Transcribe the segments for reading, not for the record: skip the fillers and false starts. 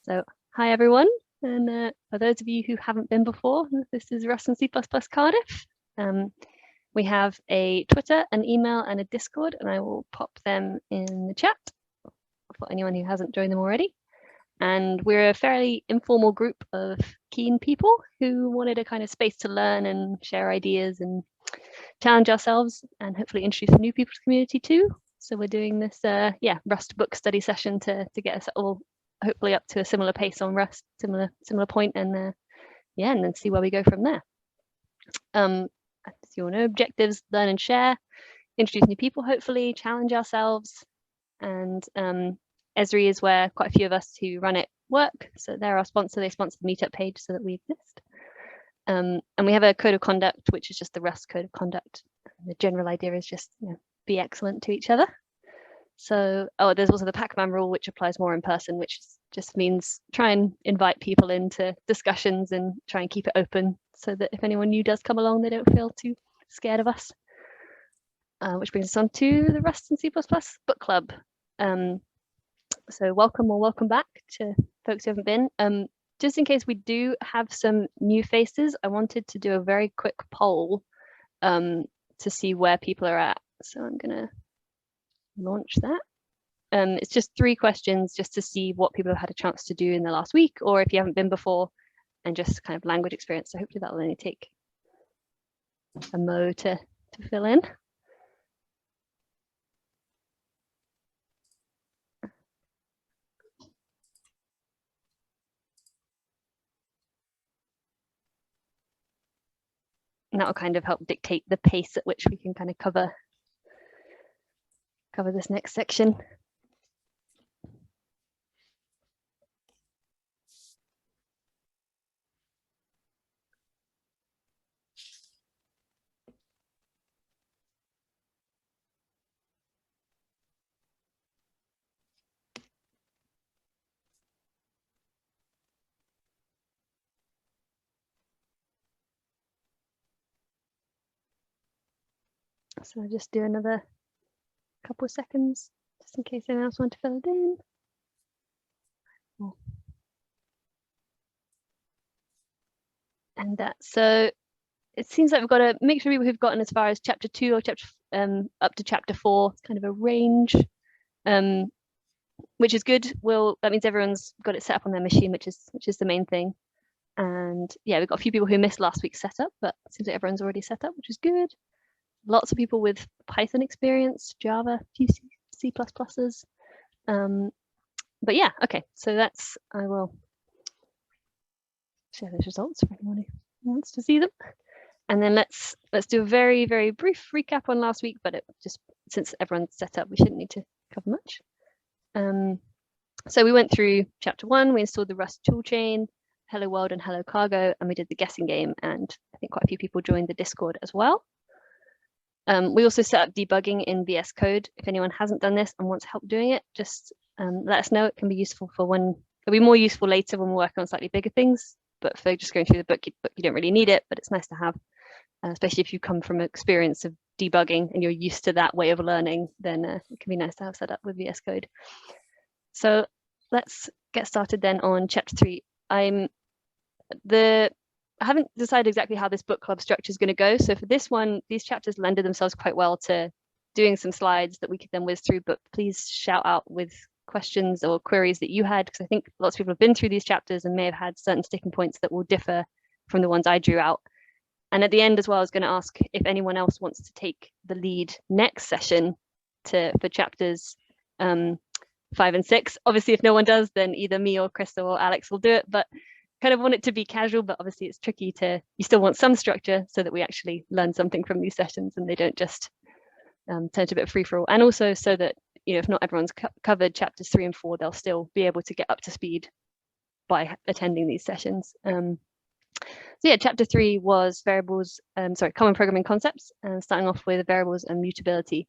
So hi everyone, and for those of you who haven't been before, this is Rust and Cpp Cardiff. We have a Twitter, an email and a Discord, and I will pop them in the chat for anyone who hasn't joined them already. And we're a fairly informal group of keen people who wanted a kind of space to learn and share ideas and challenge ourselves and hopefully introduce some new people to the community too. So we're doing this Rust book study session to get us all hopefully up to a similar pace on Rust, similar point, and and then see where we go from there. As you all know, objectives: learn and share, introduce new people, hopefully challenge ourselves, and Esri is where quite a few of us who run it work. So they're our sponsor. They sponsor the Meetup page so that we exist. And we have a code of conduct, which is just the Rust code of conduct. The general idea is just be excellent to each other. So, there's also the Pac-Man rule, which applies more in person, which just means try and invite people into discussions and try and keep it open so that if anyone new does come along, they don't feel too scared of us. Which brings us on to the Rust and C++ book club. So welcome back to folks who haven't been. Just in case we do have some new faces, I wanted to do a very quick poll to see where people are at. So I'm gonna launch that. It's just 3 questions just to see what people have had a chance to do in the last week, or if you haven't been before, and just kind of language experience. So hopefully that will only take a mo to fill in. And that will kind of help dictate the pace at which we can kind of cover this next section. So I'll just do another couple of seconds just in case anyone else wants to fill it in. And so it seems like we've got to make sure people who've gotten as far as chapter 2 or chapter up to chapter 4, it's kind of a range, which is good. That means everyone's got it set up on their machine, which is the main thing. And yeah, we've got a few people who missed last week's setup, but it seems like everyone's already set up, which is good. Lots of people with Python experience, Java, few C++s. But yeah, okay, so I will share those results for anyone who wants to see them. And then let's do a very, very brief recap on last week, but since everyone's set up, we shouldn't need to cover much. So we went through chapter 1, we installed the Rust toolchain, Hello World and Hello Cargo, and we did the guessing game, and I think quite a few people joined the Discord as well. We also set up debugging in VS Code. If anyone hasn't done this and wants help doing it, just let us know. It can be useful for it'll be more useful later when we're working on slightly bigger things, but for just going through the book, you don't really need it, but it's nice to have, especially if you come from an experience of debugging and you're used to that way of learning, then it can be nice to have set up with VS Code. So let's get started then on chapter 3. I haven't decided exactly how this book club structure is going to go. So for this one, these chapters lended themselves quite well to doing some slides that we could then whiz through, but please shout out with questions or queries that you had, because I think lots of people have been through these chapters and may have had certain sticking points that will differ from the ones I drew out. And at the end as well, I was going to ask if anyone else wants to take the lead next session for chapters 5 and 6. Obviously, if no one does, then either me or Crystal or Alex will do it, but kind of want it to be casual, but obviously it's tricky you still want some structure so that we actually learn something from these sessions and they don't just turn to a bit of free-for-all. And also so that, if not everyone's covered chapters 3 and 4, they'll still be able to get up to speed by attending these sessions. So yeah, chapter 3 was common programming concepts, and starting off with variables and mutability.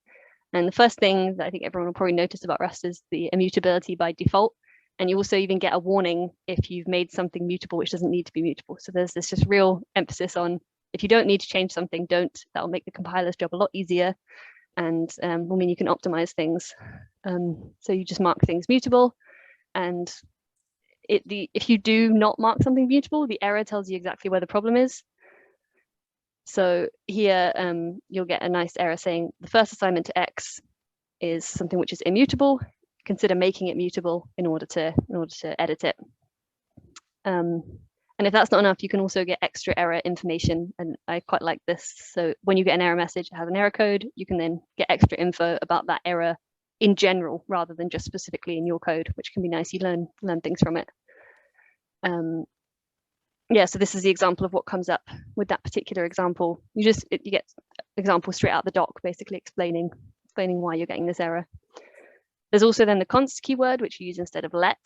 And the first thing that I think everyone will probably notice about Rust is the immutability by default. And you also even get a warning if you've made something mutable, which doesn't need to be mutable. So there's this just real emphasis on, if you don't need to change something, don't. That'll make the compiler's job a lot easier, and will mean you can optimize things. So you just mark things mutable, and if you do not mark something mutable, the error tells you exactly where the problem is. So here you'll get a nice error saying the first assignment to X is something which is immutable. Consider making it mutable in order to edit it. And if that's not enough, you can also get extra error information, and I quite like this. So when you get an error message, it has an error code, you can then get extra info about that error in general rather than just specifically in your code, which can be nice. You learn things from it. Yeah, so this is the example of what comes up with that particular example. You get examples straight out the doc, basically explaining why you're getting this error. There's also then the const keyword, which you use instead of let.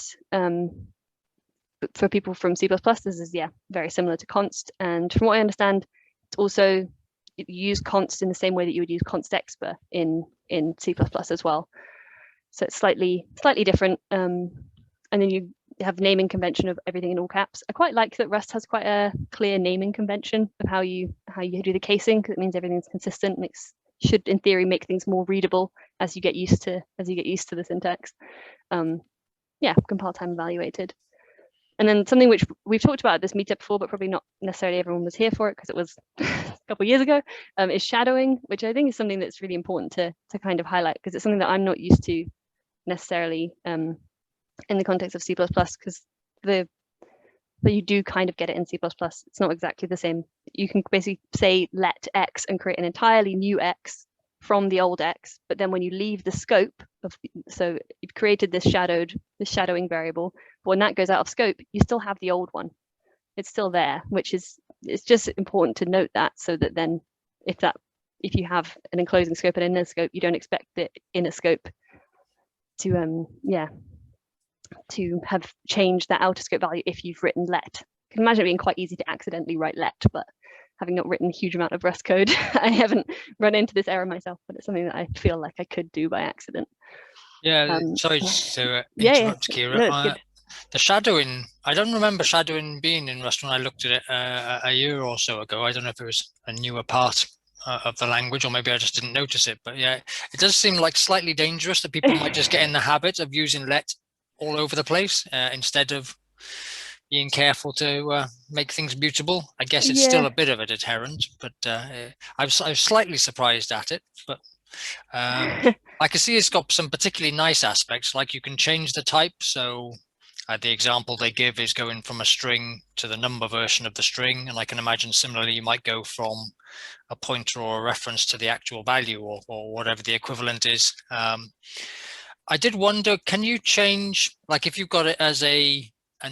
But for people from C++, this is very similar to const. And from what I understand, it's also you use const in the same way that you would use const expr in C++ as well. So it's slightly different. And then you have naming convention of everything in all caps. I quite like that Rust has quite a clear naming convention of how you do the casing, because it means everything's consistent. Should in theory make things more readable as you get used to the syntax. Compile time evaluated. And then something which we've talked about at this meetup before, but probably not necessarily everyone was here for it because it was a couple of years ago, is shadowing, which I think is something that's really important to kind of highlight, because it's something that I'm not used to necessarily in the context of C++, because you do kind of get it in C++. It's not exactly the same. You can basically say let X and create an entirely new X from the old X, but then when you leave the scope of, so you've created this shadowing variable, but when that goes out of scope, you still have the old one. It's still there, it's just important to note that, so that then if you have an enclosing scope and an inner scope, you don't expect the inner scope to have changed that outer scope value if you've written let. I can imagine it being quite easy to accidentally write let, but having not written a huge amount of Rust code, I haven't run into this error myself, but it's something that I feel like I could do by accident. Sorry to interrupt, Ciara. No, the shadowing, I don't remember shadowing being in Rust when I looked at it a year or so ago. I don't know if it was a newer part of the language, or maybe I just didn't notice it. But yeah, it does seem like slightly dangerous that people might just get in the habit of using let all over the place instead of being careful to make things mutable. I guess it's still a bit of a deterrent, but I was slightly surprised at it. But I can see it's got some particularly nice aspects, like you can change the type. So the example they give is going from a string to the number version of the string. And I can imagine similarly, you might go from a pointer or a reference to the actual value, or whatever the equivalent is. I did wonder, can you change, like if you've got it as an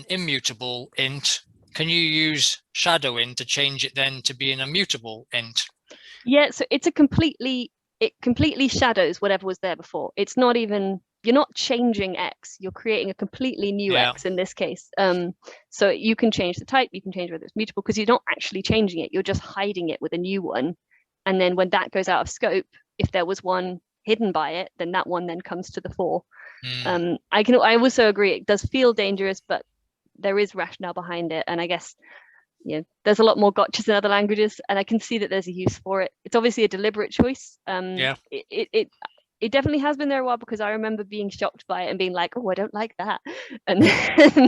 immutable int, can you use shadowing to change it then to be an immutable int? Yeah, so it completely shadows whatever was there before. It's not even, you're not changing X, you're creating a completely new X in this case. So you can change the type, you can change whether it's mutable, because you're not actually changing it, you're just hiding it with a new one. And then when that goes out of scope, if there was one hidden by it, then that one then comes to the fore. I also agree it does feel dangerous, but there is rationale behind it, and I guess there's a lot more gotchas in other languages, and I can see that there's a use for it. It's obviously a deliberate choice. It definitely has been there a while, because I remember being shocked by it and being like, oh, I don't like that. And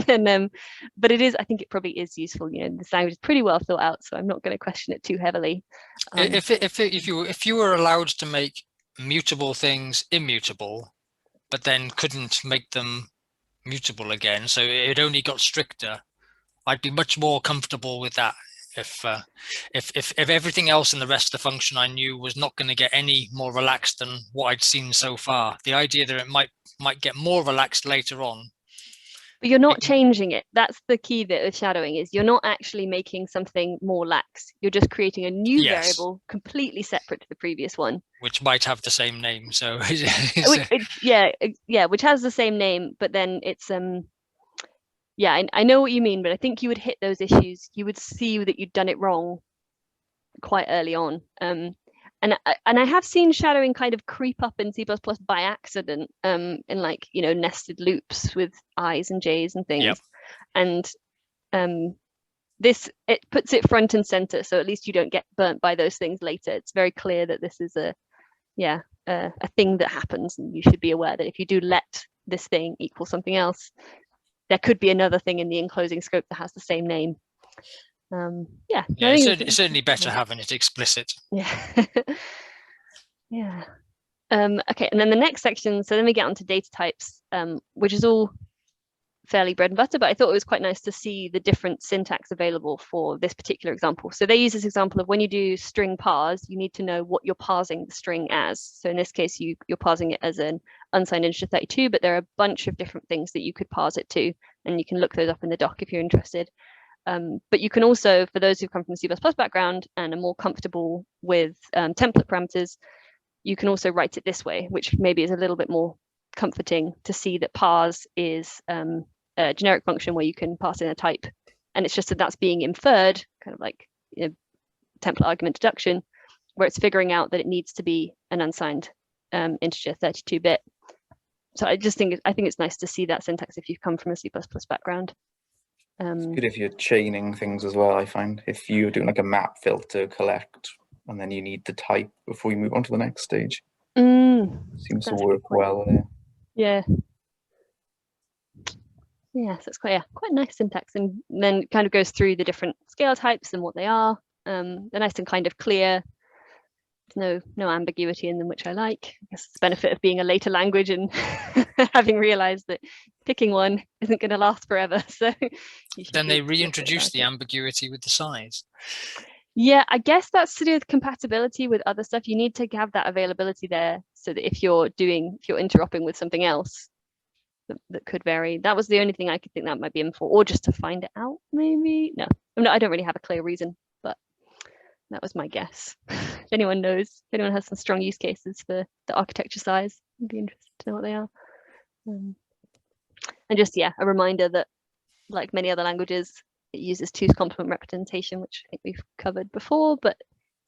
then but it is, I think it probably is useful. This language is pretty well thought out, so I'm not going to question it too heavily. If you were allowed to make mutable things immutable, but then couldn't make them mutable again, so it only got stricter, I'd be much more comfortable with that. If everything else in the rest of the function I knew was not going to get any more relaxed than what I'd seen so far, the idea that it might get more relaxed later on. But you're not changing it. That's the key bit of shadowing, is you're not actually making something more lax. You're just creating a new variable completely separate to the previous one, which might have the same name. So which has the same name, but then it's I know what you mean, but I think you would hit those issues. You would see that you'd done it wrong quite early on. And I have seen shadowing kind of creep up in C++ by accident, in nested loops with I's and J's and things. And it puts it front and center, so at least you don't get burnt by those things later. It's very clear that this is a thing that happens, and you should be aware that if you do let this thing equal something else, there could be another thing in the enclosing scope that has the same name. Yeah, it's certainly better having it explicit. Yeah. Yeah. Okay, and then the next section, so then we get onto data types, which is all fairly bread and butter, but I thought it was quite nice to see the different syntax available for this particular example. So they use this example of when you do string parse, you need to know what you're parsing the string as. So in this case, you're parsing it as an unsigned integer 32, but there are a bunch of different things that you could parse it to, and you can look those up in the doc if you're interested. But you can also, for those who've come from the C++ background and are more comfortable with template parameters, you can also write it this way, which maybe is a little bit more comforting to see that parse is a generic function where you can pass in a type, and it's just that that's being inferred, kind of like template argument deduction, where it's figuring out that it needs to be an unsigned integer 32-bit. So I think it's nice to see that syntax if you've come from a C++ background. It's good if you're chaining things as well. I find if you're doing like a map filter collect, and then you need the type before you move on to the next stage. Seems to work well there. Yeah. Yeah, so it's quite nice syntax, and then kind of goes through the different scale types and what they are. They're nice and kind of clear. There's no ambiguity in them, which I like. I guess it's the benefit of being a later language and having realized that picking one isn't going to last forever. So then they reintroduce the ambiguity with the size. Yeah, I guess that's to do with compatibility with other stuff. You need to have that availability there so that if you're interoping with something else that could vary. That was the only thing I could think that might be in for, or just to find it out, maybe. No, I don't really have a clear reason, but that was my guess. If anyone knows, if anyone has some strong use cases for the architecture size, I'd be interested to know what they are. And just, a reminder that, like many other languages, it uses 2's complement representation, which I think we've covered before, but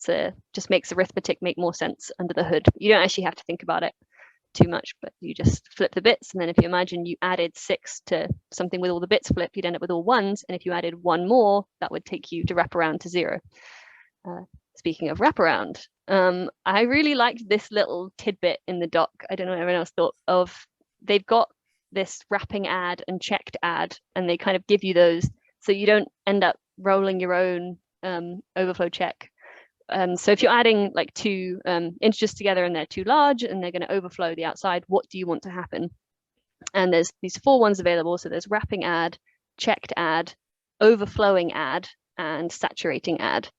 it just makes arithmetic make more sense under the hood. You don't actually have to think about it too much, but you just flip the bits, and then if you imagine you added 6 to something with all the bits flipped, you'd end up with all 1s, and if you added 1 more, that would take you to wraparound to 0. Speaking of wraparound, I really liked this little tidbit in the doc. I don't know what everyone else thought of. They've got this wrapping add and checked add, and they kind of give you those so you don't end up rolling your own overflow check. So if you're adding like 2 integers together and they're too large and they're going to overflow the outside, what do you want to happen? And there's these 4 ones available. So there's wrapping add, checked add, overflowing add, and saturating add.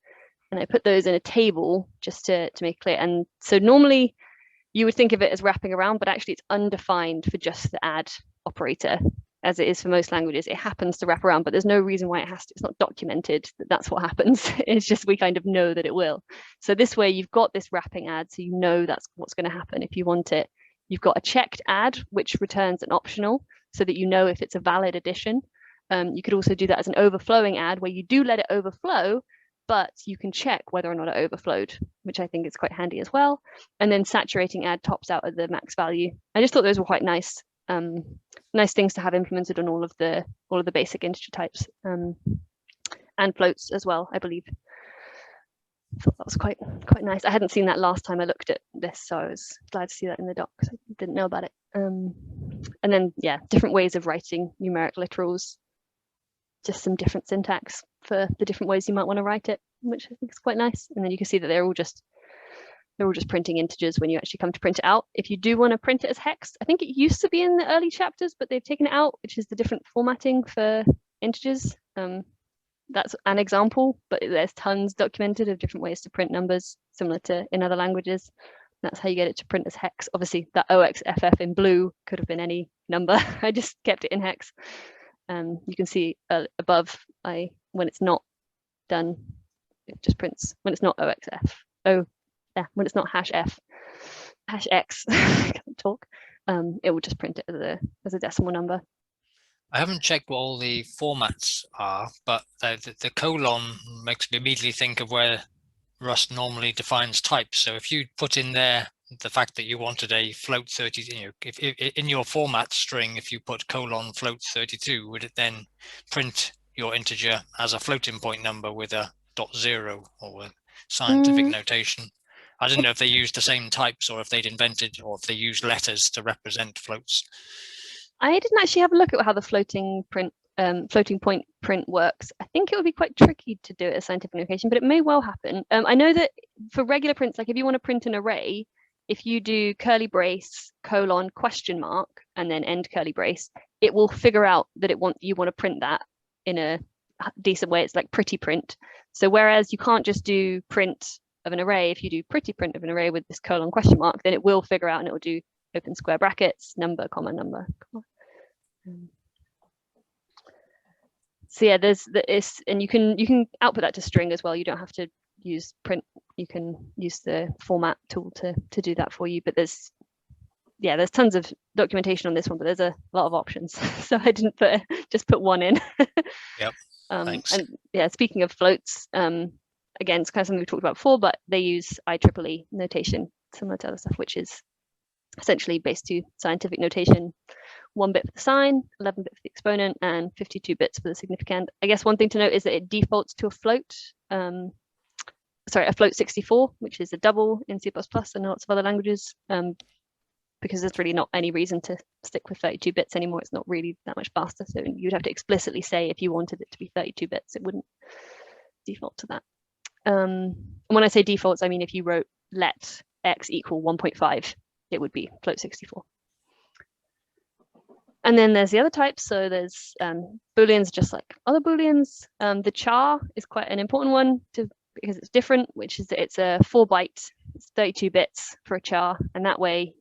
And I put those in a table just to make it clear. And so normally you would think of it as wrapping around, but actually it's undefined for just the add operator, as it is for most languages. It happens to wrap around, but there's no reason why it has to. It's not documented that that's what happens. It's just we kind of know that it will. So this way you've got this wrapping add, so you know that's what's going to happen if you want it. You've got a checked add, which returns an optional, so that you know if it's a valid addition. You could also do that as an overflowing add, where you do let it overflow, but you can check whether or not it overflowed, which I think is quite handy as well. And then saturating add tops out at the max value. I just thought those were quite nice. Nice things to have implemented on all of the basic integer types, and floats as well, I believe. I thought that was quite nice. I hadn't seen that last time I looked at this, so I was glad to see that in the doc because I didn't know about it. And then different ways of writing numeric literals, just some different syntax for the different ways you might want to write it, which I think is quite nice. And then you can see that they're all just printing integers when you actually come to print it out. If you do want to print it as hex, I think it used to be in the early chapters, but they've taken it out, which is the different formatting for integers. That's an example, but there's tons documented of different ways to print numbers, similar to in other languages. That's how you get it to print as hex. Obviously, that OXFF in blue could have been any number. I just kept it in hex. You can see above, when it's not done, it just prints when it's not OXF. When it's not #f, #x, I can't talk. It will just print it as a decimal number. I haven't checked what all the formats are, but the colon makes me immediately think of where Rust normally defines types. So if you put in there the fact that you wanted a float 32, if in your format string, if you put colon float 32, would it then print your integer as a floating point number with a .0 or with scientific notation? I don't know if they used the same types or if they'd invented, or if they used letters to represent floats. I didn't actually have a look at how the floating point print works. I think it would be quite tricky to do it as scientific notation, but it may well happen. I know that for regular prints, like if you want to print an array, if you do curly brace, colon, question mark, and then end curly brace, it will figure out that you want to print that in a decent way. It's like pretty print. So whereas you can't just do print of an array, if you do pretty print of an array with this colon question mark, then it will figure out and it will do open square brackets, number, comma, number, comma. So yeah, and you can output that to string as well. You don't have to use print. You can use the format tool to do that for you. But there's tons of documentation on this one, but there's a lot of options. So I didn't just put one in. Yep. Thanks. And yeah, speaking of floats, again, it's kind of something we talked about before, but they use IEEE notation similar to other stuff, which is essentially base 2 scientific notation. 1 bit for the sign, 11 bit for the exponent, and 52 bits for the significand. I guess one thing to note is that it defaults to a float, a float 64, which is a double in C++ and lots of other languages, because there's really not any reason to stick with 32 bits anymore. It's not really that much faster. So you'd have to explicitly say if you wanted it to be 32 bits, it wouldn't default to that. And when I say defaults, I mean if you wrote let x equal 1.5, it would be float 64. And then there's the other types. So there's Booleans, just like other Booleans. The char is quite an important one because it's different, which is that it's a 4 byte, it's 32 bits for a char. And that way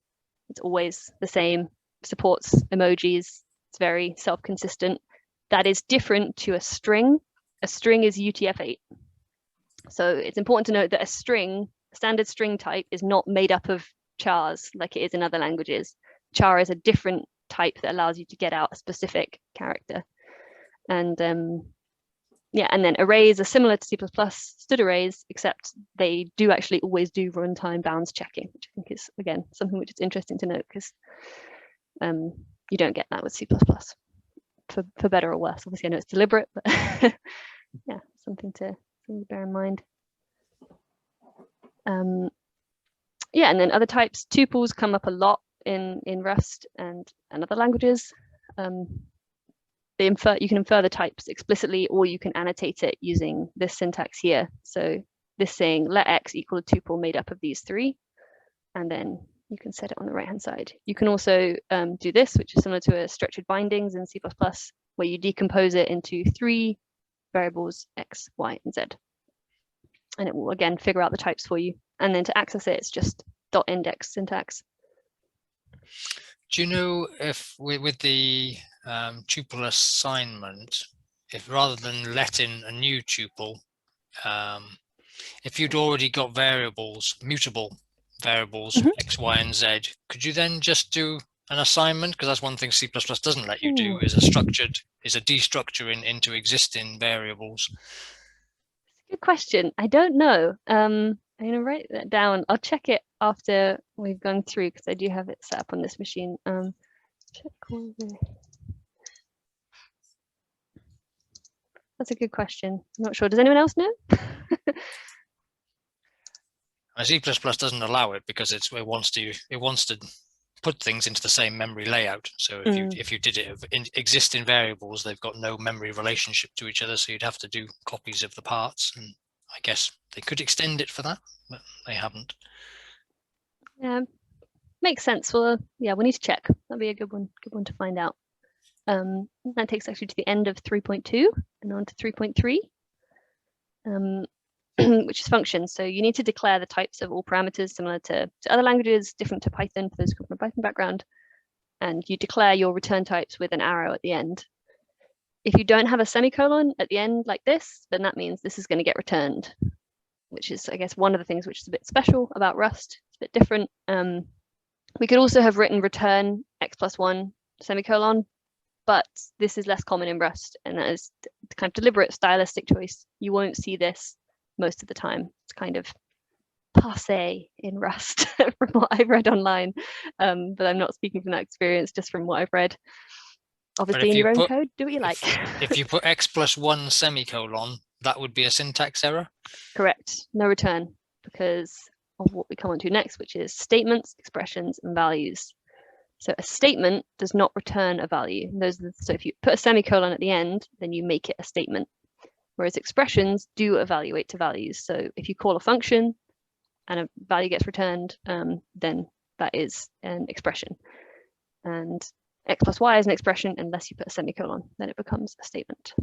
it's always the same, supports emojis. It's very self-consistent. That is different to a string. A string is UTF-8. So it's important to note that a standard string type is not made up of chars like it is in other languages. Char is a different type that allows you to get out a specific character. And and then arrays are similar to C++ std arrays, except they do actually always do runtime bounds checking, which I think is, again, something which is interesting to note, because you don't get that with C++, for better or worse. Obviously I know it's deliberate, but yeah, something to bear in mind. And then other types, tuples come up a lot in Rust and other languages. You can infer the types explicitly, or you can annotate it using this syntax here. So this saying let x equal a tuple made up of these 3, and then you can set it on the right hand side. You can also do this, which is similar to a structured bindings in C++, where you decompose it into 3 variables x, y, and z, and it will again figure out the types for you. And then to access it, it's just .index syntax. Do you know if with the tuple assignment, if rather than let in a new tuple, if you'd already got variables, mutable variables, x, y, and z, could you then just do an assignment? Because that's one thing C++ doesn't let you do, is a destructure into existing variables. Good question. I don't know. I'm going to write that down. I'll check it after we've gone through, because I do have it set up on this machine. That's a good question. I'm not sure. Does anyone else know? C++ doesn't allow it because it wants to put things into the same memory layout. So if you did it of existing variables, they've got no memory relationship to each other. So you'd have to do copies of the parts, and I guess they could extend it for that, but they haven't. Yeah, makes sense. Well, yeah, we need to check. That'd be a good one to find out. That takes actually to the end of 3.2 and on to 3.3, which is functions. So you need to declare the types of all parameters, similar to other languages, different to Python for those who come from a Python background. And you declare your return types with an arrow at the end. If you don't have a semicolon at the end like this, then that means this is going to get returned, which is, I guess, one of the things which is a bit special about Rust. It's a bit different. We could also have written return x+1 semicolon, but this is less common in Rust, and that is the kind of deliberate stylistic choice. You won't see this most of the time. It's kind of passé in Rust from what I've read online, but I'm not speaking from that experience, just from what I've read. Obviously, in your own code, do what you like. If you put x+1 semicolon, that would be a syntax error? Correct. No return, because of what we come on to next, which is statements, expressions, and values. So a statement does not return a value. So if you put a semicolon at the end, then you make it a statement. Whereas expressions do evaluate to values. So if you call a function and a value gets returned, then that is an expression. And x plus y is an expression unless you put a semicolon, then it becomes a statement.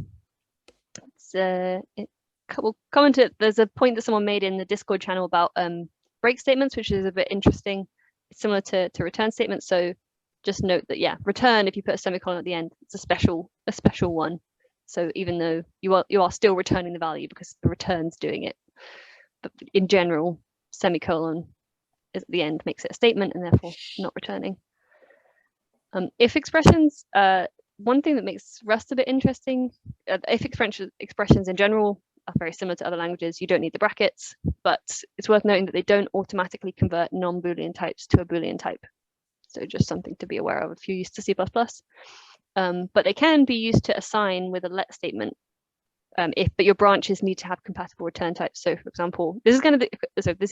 We'll comment it. There's a point that someone made in the Discord channel about break statements, which is a bit interesting. It's similar to return statements. So just note that, yeah, return, if you put a semicolon at the end, it's a special one. So even though you are still returning the value because the return's doing it, but in general, semicolon is at the end makes it a statement and therefore not returning. If expressions, one thing that makes Rust a bit interesting, if expressions in general are very similar to other languages, you don't need the brackets, but it's worth noting that they don't automatically convert non-Boolean types to a Boolean type. So just something to be aware of if you're used to C++. But they can be used to assign with a let statement, but your branches need to have compatible return types. So for example, this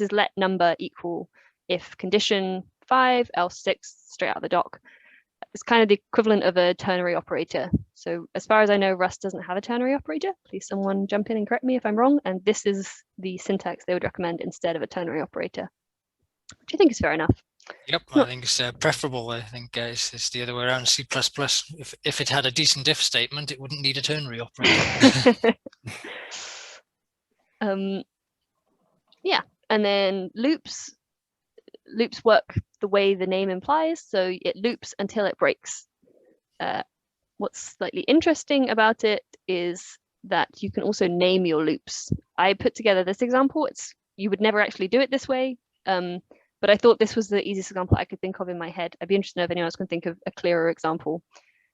is let number equal if condition 5, else 6, straight out of the doc. It's kind of the equivalent of a ternary operator. So as far as I know, Rust doesn't have a ternary operator. Please someone jump in and correct me if I'm wrong. And this is the syntax they would recommend instead of a ternary operator, which I think is fair enough. Yep, I think it's preferable. I think it's the other way around. C++, if it had a decent if statement, it wouldn't need a ternary operator. Yeah, and then loops work the way the name implies. So it loops until it breaks. What's slightly interesting about it is that you can also name your loops. I put together this example. You would never actually do it this way. But I thought this was the easiest example I could think of in my head. I'd be interested to know if anyone else can think of a clearer example.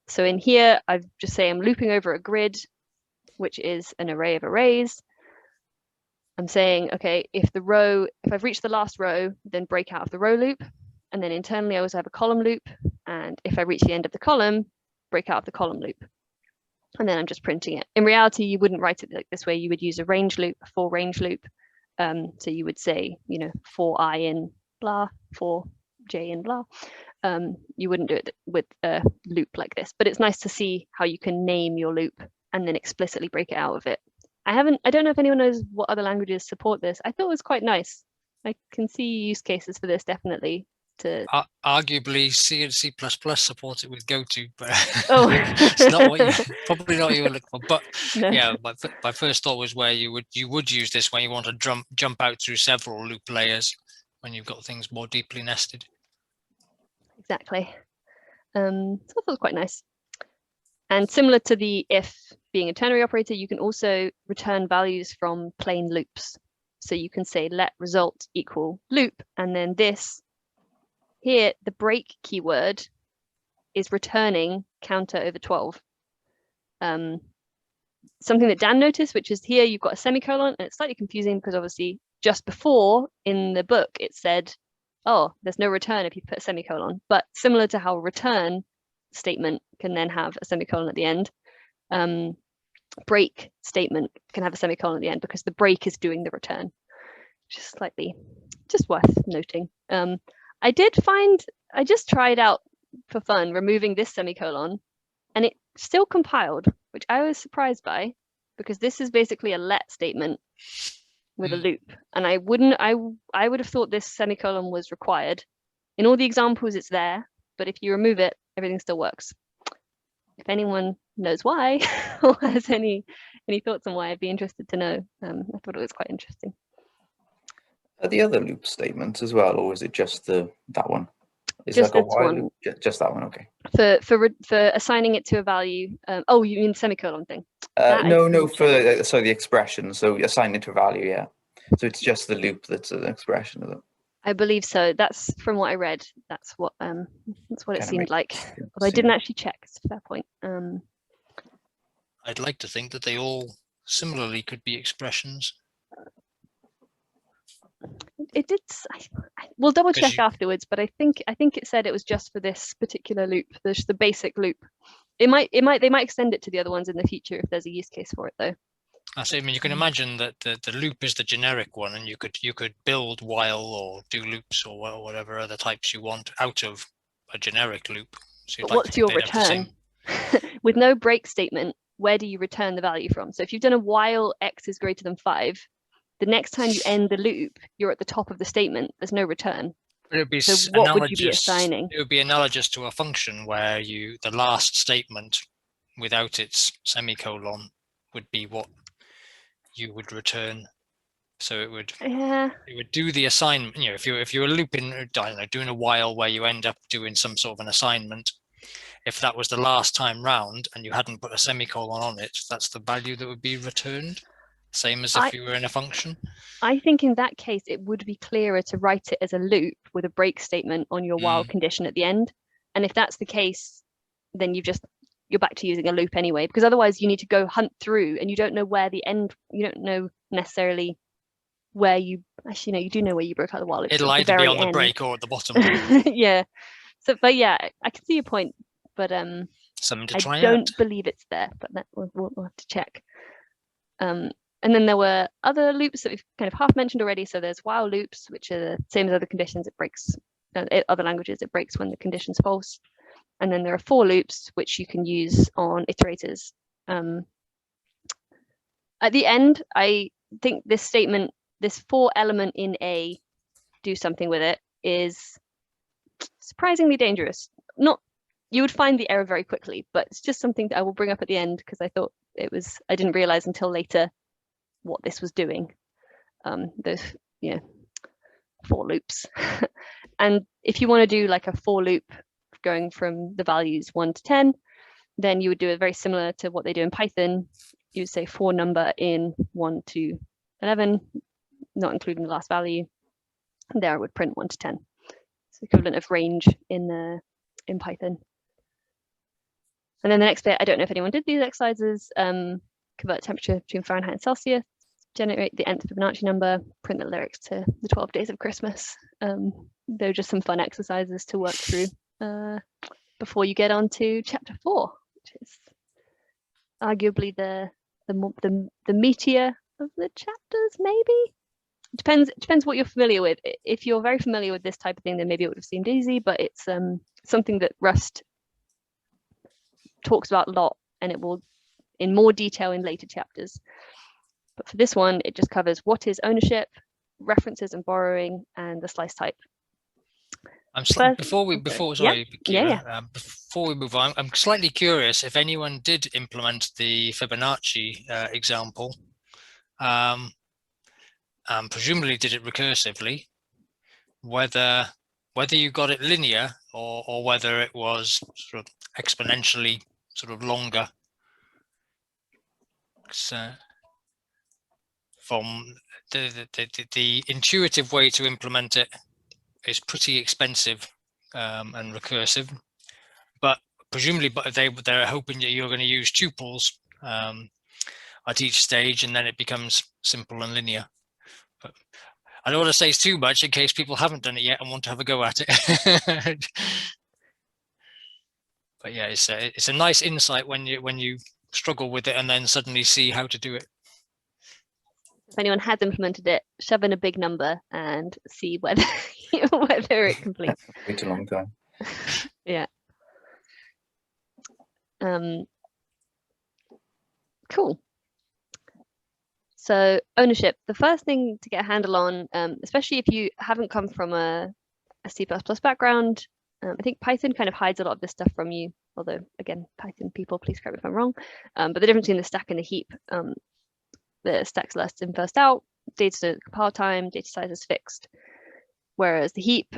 So in here, I just say I'm looping over a grid, which is an array of arrays. I'm saying, okay, if I've reached the last row, then break out of the row loop. And then internally, I also have a column loop. And if I reach the end of the column, break out of the column loop. And then I'm just printing it. In reality, you wouldn't write it like this way. You would use a range loop, a for range loop. So you would say, for I in blah, for j in blah. You wouldn't do it with a loop like this, but it's nice to see how you can name your loop and then explicitly break it out of it. I don't know if anyone knows what other languages support this. I thought it was quite nice. I can see use cases for this definitely. Arguably, C and C++ support it with GoTo, but it's not probably not what you were looking for. But no. Yeah, my first thought was where you would use this when you want to jump out through several loop layers when you've got things more deeply nested. Exactly. So I thought it was quite nice. And similar to the if being a ternary operator, you can also return values from plain loops. So you can say let result equal loop, and then this here, the break keyword is returning counter over 12. Something that Dan noticed, which is here you've got a semicolon, and it's slightly confusing because obviously just before in the book it said, oh, there's no return if you put a semicolon. But similar to how return statement can then have a semicolon at the end, break statement can have a semicolon at the end because the break is doing the return. Just worth noting. I just tried out for fun removing this semicolon, and it still compiled, which I was surprised by, because this is basically a let statement with a loop. And I would have thought this semicolon was required. In all the examples, it's there, but if you remove it, everything still works. If anyone knows why or has any thoughts on why, I'd be interested to know. I thought it was quite interesting. Are the other loop statements as well, or is it just that one? Is just like a this while one. loop? Just that one, okay. For assigning it to a value. Oh, you mean semicolon thing? No, for the expression. So assigning it to a value, yeah. So it's just the loop that's an expression of it. I believe so. That's from what I read. That's what it seemed like. Although I didn't actually check. It's a fair point. I'd like to think that they all similarly could be expressions. It did. We'll double check afterwards, but I think it said it was just for this particular loop. There's the basic loop. They might extend it to the other ones in the future if there's a use case for it, though. I mean, you can imagine that the loop is the generic one, and you could build while or do loops or whatever other types you want out of a generic loop. So you'd But like what's to your think they'd have the return? same- With no break statement, where do you return the value from? So if you've done a while x is greater than 5, the next time you end the loop, you're at the top of the statement. There's no return. It would be So what would you be assigning? It would be analogous to a function where the last statement without its semicolon would be what you would return. So it would do the assignment. If you were looping, I don't know, doing a while where you end up doing some sort of an assignment, if that was the last time round and you hadn't put a semicolon on it, that's the value that would be returned. Same as if you were in a function. I think in that case, it would be clearer to write it as a loop with a break statement on your while condition at the end. And if that's the case, then you're back to using a loop anyway, because otherwise you need to go hunt through and you don't know where the end, you don't know necessarily where you do know where you broke out the while loop. It'll either be on the break or at the bottom. Yeah. So, but yeah, I can see your point, but something to try I don't believe it's there, but we'll have to check. And then there were other loops that we've kind of half mentioned already. So there's while loops, which are the same as other conditions. It breaks other languages. It breaks when the condition's false. And then there are for loops, which you can use on iterators. At the end, I think this statement, this for element in A, do something with it, is surprisingly dangerous. You would find the error very quickly, but it's just something that I will bring up at the end because I thought I didn't realize until later what this was doing. Those for loops. And if you want to do like a for loop going from the values 1 to 10, then you would do it very similar to what they do in Python. You would say for number in 1 to 11, not including the last value. There it would print 1 to 10. It's the equivalent of range in Python. And then the next bit, I don't know if anyone did these exercises, convert temperature between Fahrenheit and Celsius, generate the nth Fibonacci number, print the lyrics to the 12 Days of Christmas. They're just some fun exercises to work through before you get on to chapter 4, which is arguably the meatier of the chapters, maybe. It depends what you're familiar with. If you're very familiar with this type of thing, then maybe it would have seemed easy, but it's something that Rust talks about a lot, and it will in more detail in later chapters. But for this one, it just covers what is ownership, references and borrowing, and the slice type. Before we move on, I'm slightly curious if anyone did implement the Fibonacci example, and presumably did it recursively, whether you got it linear or whether it was sort of exponentially sort of longer. So from the intuitive way to implement it is pretty expensive and recursive, but presumably they're hoping that you're going to use tuples at each stage, and then it becomes simple and linear. But I don't want to say too much in case people haven't done it yet and want to have a go at it. But yeah, it's a nice insight when you struggle with it and then suddenly see how to do it. If anyone has implemented it, shove in a big number and see whether it completes. Wait a long time. Yeah. Cool. So ownership, the first thing to get a handle on, especially if you haven't come from a C++ background, I think Python kind of hides a lot of this stuff from you, although again, Python people, please correct me if I'm wrong. But the difference between the stack and the heap, the stack's last in, first out, data compile time, data size is fixed. Whereas the heap,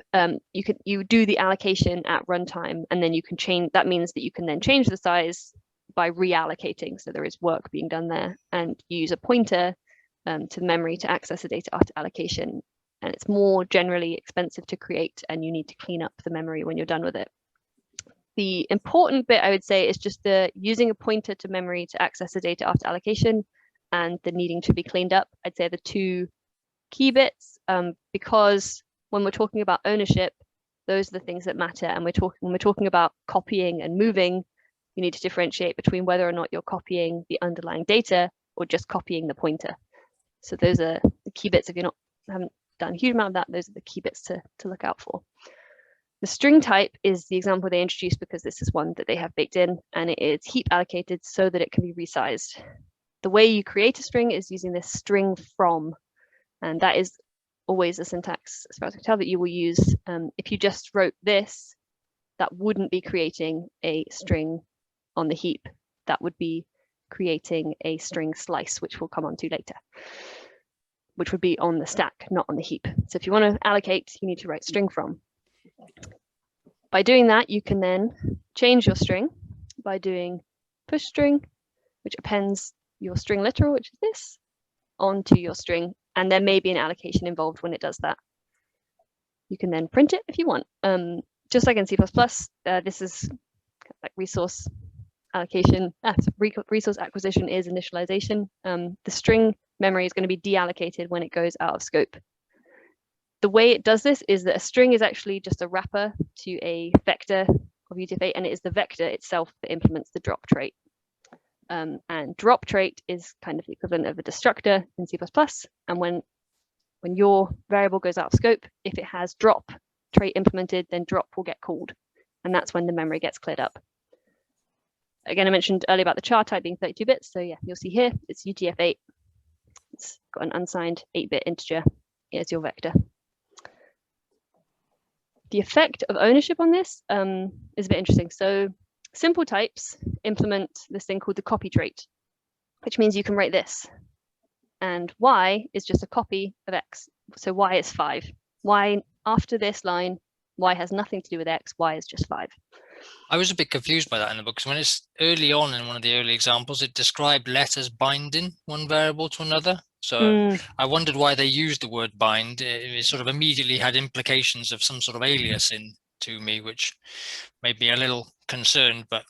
you do the allocation at runtime, and then you can change. That means that you can then change the size by reallocating. So there is work being done there, and you use a pointer to memory to access the data after allocation. And it's more generally expensive to create, and you need to clean up the memory when you're done with it. The important bit, I would say, is just the using a pointer to memory to access the data after allocation, and the needing to be cleaned up. I'd say the two key bits, because when we're talking about ownership, those are the things that matter. And when we're talking about copying and moving, you need to differentiate between whether or not you're copying the underlying data or just copying the pointer. So those are the key bits. If you haven't done a huge amount of that, those are the key bits to look out for. The string type is the example they introduced because this is one that they have baked in, and it is heap allocated so that it can be resized. The way you create a string is using this string from, and that is always a syntax, as far as I can tell, that you will use. If you just wrote this, that wouldn't be creating a string on the heap. That would be creating a string slice, which we'll come on to later, which would be on the stack, not on the heap. So if you want to allocate, you need to write string from. By doing that, you can then change your string by doing push string, which appends your string literal, which is this, onto your string. And there may be an allocation involved when it does that. You can then print it if you want. Just like in C++, this is like resource allocation. Resource acquisition is initialization. The string memory is going to be deallocated when it goes out of scope. The way it does this is that a string is actually just a wrapper to a vector of UTF-8, and it is the vector itself that implements the drop trait. And drop trait is kind of the equivalent of a destructor in C++. And when your variable goes out of scope, if it has drop trait implemented, then drop will get called. And that's when the memory gets cleared up. Again, I mentioned earlier about the char type being 32 bits. So yeah, you'll see here, it's UTF-8. It's got an unsigned 8-bit integer. Here's your vector. The effect of ownership on this is a bit interesting. So simple types implement this thing called the copy trait, which means you can write this. And y is just a copy of x. So y is 5. Y, after this line, y has nothing to do with x, y is just 5. I was a bit confused by that in the book, because when it's early on in one of the early examples, it described letters binding one variable to another. So I wondered why they used the word bind. It sort of immediately had implications of some sort of aliasing to me, which made me a little concerned. But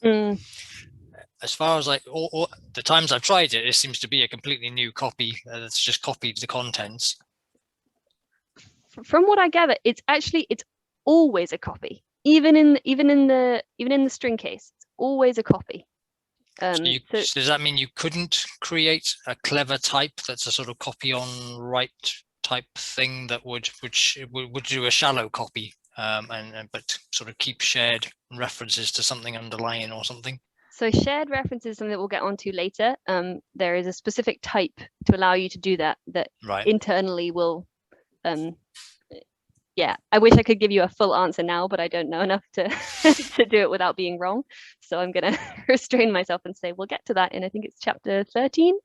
as far as all the times I've tried it, it seems to be a completely new copy that's just copied the contents. From what I gather, it's always a copy. Even in the string case, it's always a copy. So does that mean you couldn't create a clever type that's a sort of copy on write type thing that would do a shallow copy, but sort of keep shared references to something underlying or something? So shared references is something that we'll get onto later. There is a specific type to allow you to do that right. Internally will. Yeah, I wish I could give you a full answer now, but I don't know enough to to do it without being wrong. So I'm going to restrain myself and say we'll get to that in, I think it's chapter 13.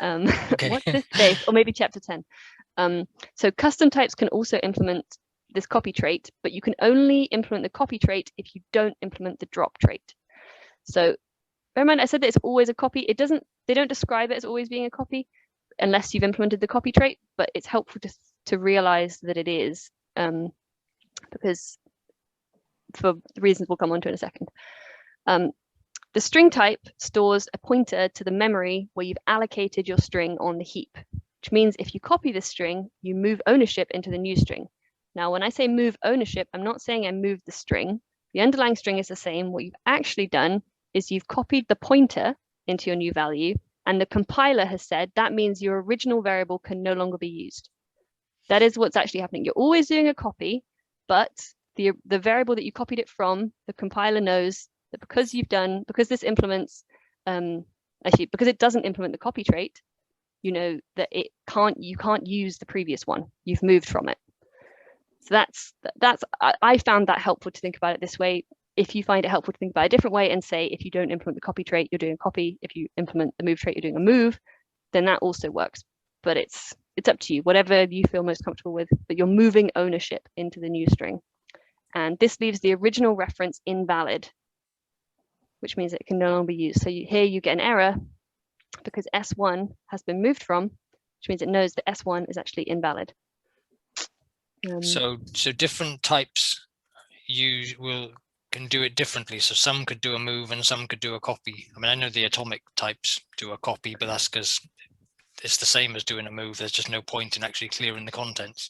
Okay. What's this space? Or maybe chapter 10. So custom types can also implement this copy trait, but you can only implement the copy trait if you don't implement the drop trait. So bear in mind, I said that it's always a copy. They don't describe it as always being a copy unless you've implemented the copy trait, but it's helpful to realize that it is. Because for the reasons we'll come on to in a second. The string type stores a pointer to the memory where you've allocated your string on the heap, which means if you copy this string, you move ownership into the new string. Now, when I say move ownership, I'm not saying I moved the string. The underlying string is the same. What you've actually done is you've copied the pointer into your new value, and the compiler has said that means your original variable can no longer be used. That is what's actually happening. You're always doing a copy, but the variable that you copied it from, the compiler knows that because this implements, because it doesn't implement the copy trait, you know that you can't use the previous one. You've moved from it. So I found that helpful to think about it this way. If you find it helpful to think about it a different way and say, if you don't implement the copy trait, you're doing a copy. If you implement the move trait, you're doing a move, then that also works. But it's up to you, whatever you feel most comfortable with, but you're moving ownership into the new string. And this leaves the original reference invalid, which means it can no longer be used. So here you get an error because S1 has been moved from, which means it knows that S1 is actually invalid. So different types can do it differently. So some could do a move and some could do a copy. I mean, I know the atomic types do a copy, but that's because it's the same as doing a move. There's just no point in actually clearing the contents.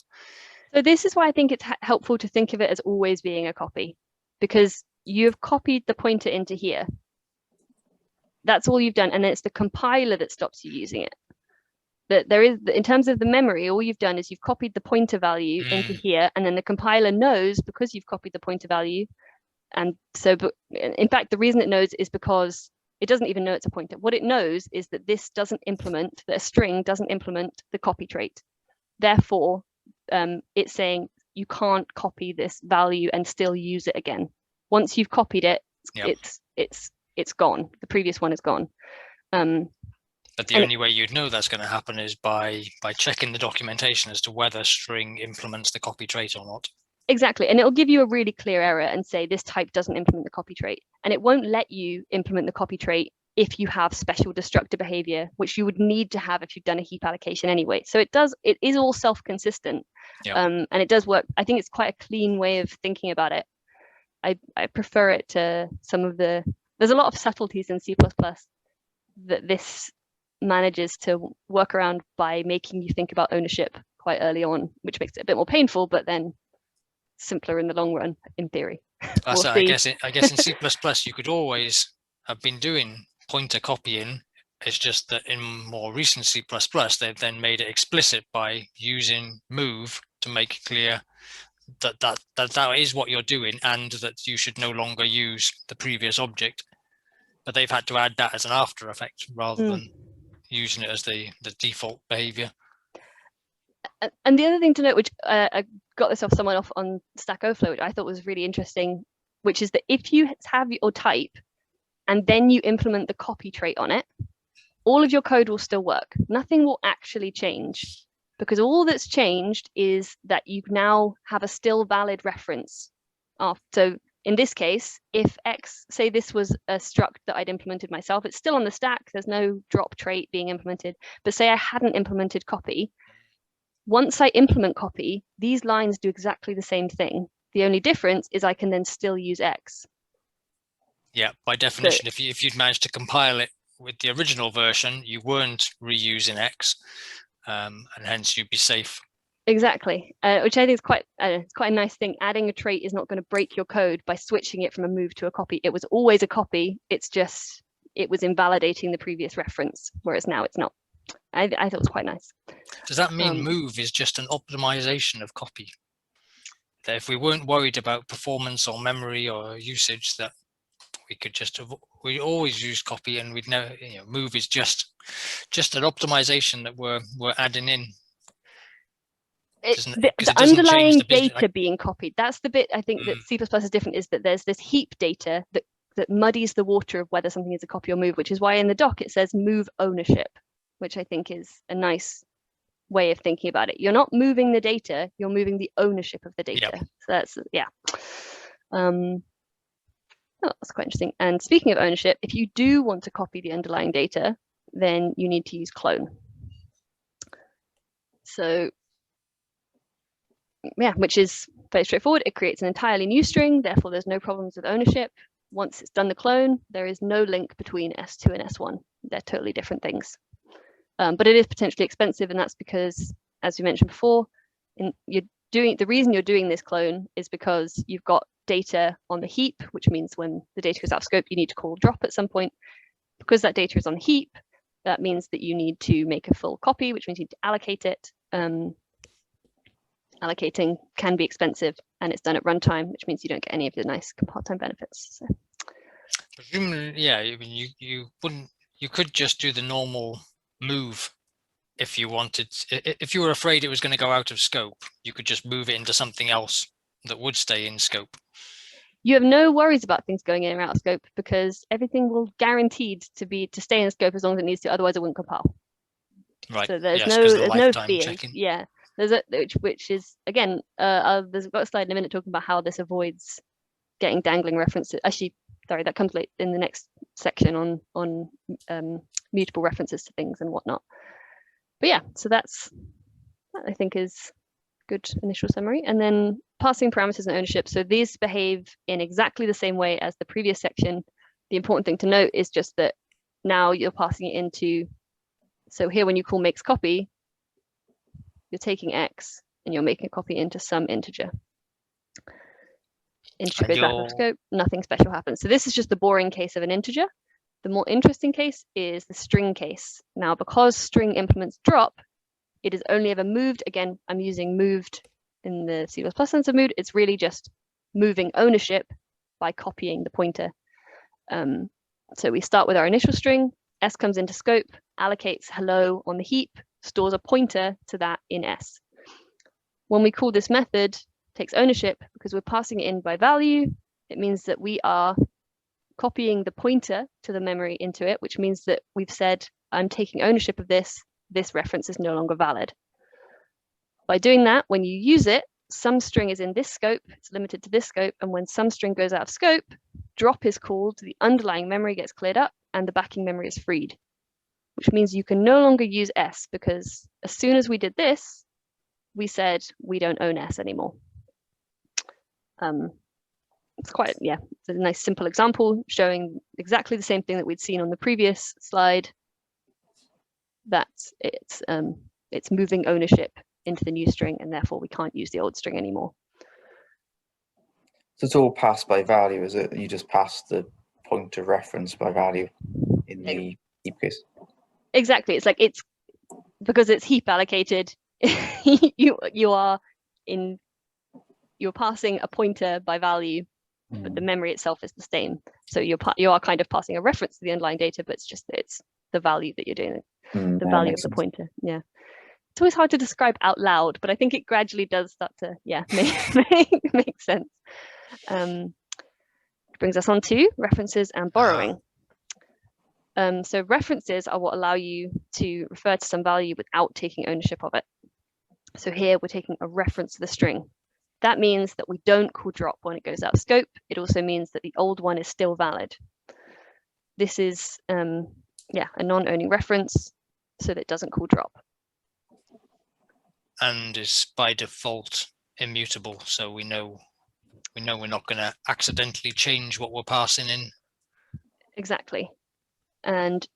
So this is why I think it's helpful to think of it as always being a copy, because you've copied the pointer into here. That's all you've done. And then it's the compiler that stops you using it. that there is, in terms of the memory, all you've done is you've copied the pointer value into here, and then the compiler knows because you've copied the pointer value. And so, but in fact, the reason it knows is because it doesn't even know it's a pointer. What it knows is that this doesn't implement, that a string doesn't implement the copy trait. Therefore, it's saying you can't copy this value and still use it again. Once you've copied it, it's gone. The previous one is gone. But the only way you'd know that's going to happen is by checking the documentation as to whether string implements the copy trait or not. Exactly, and it'll give you a really clear error and say this type doesn't implement the copy trait, and it won't let you implement the copy trait if you have special destructor behavior, which you would need to have if you've done a heap allocation anyway. So it is all self-consistent, and it does work. I think it's quite a clean way of thinking about it. I prefer it to some of the, there's a lot of subtleties in C++ that this manages to work around by making you think about ownership quite early on, which makes it a bit more painful, but then simpler in the long run, in theory. We'll I guess in C++ you could always have been doing pointer copying. It's just that in more recent C++, they've then made it explicit by using move to make it clear that is what you're doing, and that you should no longer use the previous object. But they've had to add that as an after effect rather than using it as the default behavior. And the other thing to note, which I got this off someone off on Stack Overflow, which I thought was really interesting, which is that if you have your type and then you implement the copy trait on it, all of your code will still work. Nothing will actually change, because all that's changed is that you now have a still valid reference. So in this case, if X, say this was a struct that I'd implemented myself, it's still on the stack, there's no drop trait being implemented, but say I hadn't implemented copy. Once I implement copy, these lines do exactly the same thing. The only difference is I can then still use X. Yeah, by definition, so, if you'd managed to compile it with the original version, you weren't reusing X, and hence you'd be safe. Exactly, which I think is quite a nice thing. Adding a trait is not going to break your code by switching it from a move to a copy. It was always a copy. It's just it was invalidating the previous reference, whereas now it's not. I thought it was quite nice. Does that mean move is just an optimization of copy? That if we weren't worried about performance or memory or usage, that we could we always use copy, and we'd never, move is just an optimization that we're adding in. The underlying data being copied, that's the bit I think that C++ is different, is that there's this heap data that muddies the water of whether something is a copy or move, which is why in the doc it says move ownership, which I think is a nice way of thinking about it. You're not moving the data, you're moving the ownership of the data. So that's, that's quite interesting. And speaking of ownership, if you do want to copy the underlying data, then you need to use clone. So yeah, which is very straightforward. It creates an entirely new string, therefore there's no problems with ownership. Once it's done the clone, there is no link between S2 and S1. They're totally different things. But it is potentially expensive, and that's because, as we mentioned before, the reason you're doing this clone is because you've got data on the heap, which means when the data goes out of scope, you need to call drop at some point. Because that data is on the heap, that means that you need to make a full copy, which means you need to allocate it. Allocating can be expensive, and it's done at runtime, which means you don't get any of the nice compile time benefits. So. Presumably, yeah, I mean, you could just do the normal move if you wanted. If you were afraid it was going to go out of scope, you could just move it into something else that would stay in scope. You have no worries about things going in or out of scope, because everything will guaranteed to stay in scope as long as it needs to, otherwise it wouldn't compile. Right. So there's no fear. Checking. Yeah. There's which is again, there's got a slide in a minute talking about how this avoids getting dangling references. Actually, sorry, that comes late in the next section on mutable references to things and whatnot. But yeah, so that I think is good initial summary. And then passing parameters and ownership. So these behave in exactly the same way as the previous section. The important thing to note is just that now you're passing it into. So here, when you call makes copy, you're taking X and you're making a copy into some integer. Integer goes out of scope, nothing special happens. So this is just the boring case of an integer. The more interesting case is the string case. Now, because string implements drop, it is only ever moved. Again, I'm using moved in the C++ sense of mood. It's really just moving ownership by copying the pointer. So we start with our initial string, S comes into scope, allocates hello on the heap, stores a pointer to that in S. When we call this method, takes ownership because we're passing it in by value. It means that we are copying the pointer to the memory into it, which means that we've said, I'm taking ownership of this. This reference is no longer valid. By doing that, when you use it, some string is in this scope, it's limited to this scope, and when some string goes out of scope, drop is called, the underlying memory gets cleared up, and the backing memory is freed, which means you can no longer use S, because as soon as we did this, we said we don't own S anymore. It's quite, yeah, it's a nice simple example showing exactly the same thing that we'd seen on the previous slide, that it's moving ownership into the new string, and therefore we can't use the old string anymore. So it's all passed by value, is it? You just pass the pointer reference by value in the heap case. Exactly. It's like, it's because it's heap allocated. you're passing a pointer by value, but the memory itself is the same. So you are kind of passing a reference to the underlying data, but it's just it's the value that you're doing, the value of the pointer. Yeah. It's always hard to describe out loud, but I think it gradually does start to, yeah, make sense. Brings us on to references and borrowing. So references are what allow you to refer to some value without taking ownership of it. So here we're taking a reference to the string. That means that we don't call drop when it goes out of scope. It also means that the old one is still valid. This is a non-owning reference, so that it doesn't call drop. And is by default immutable, so we know we're not going to accidentally change what we're passing in. Exactly. And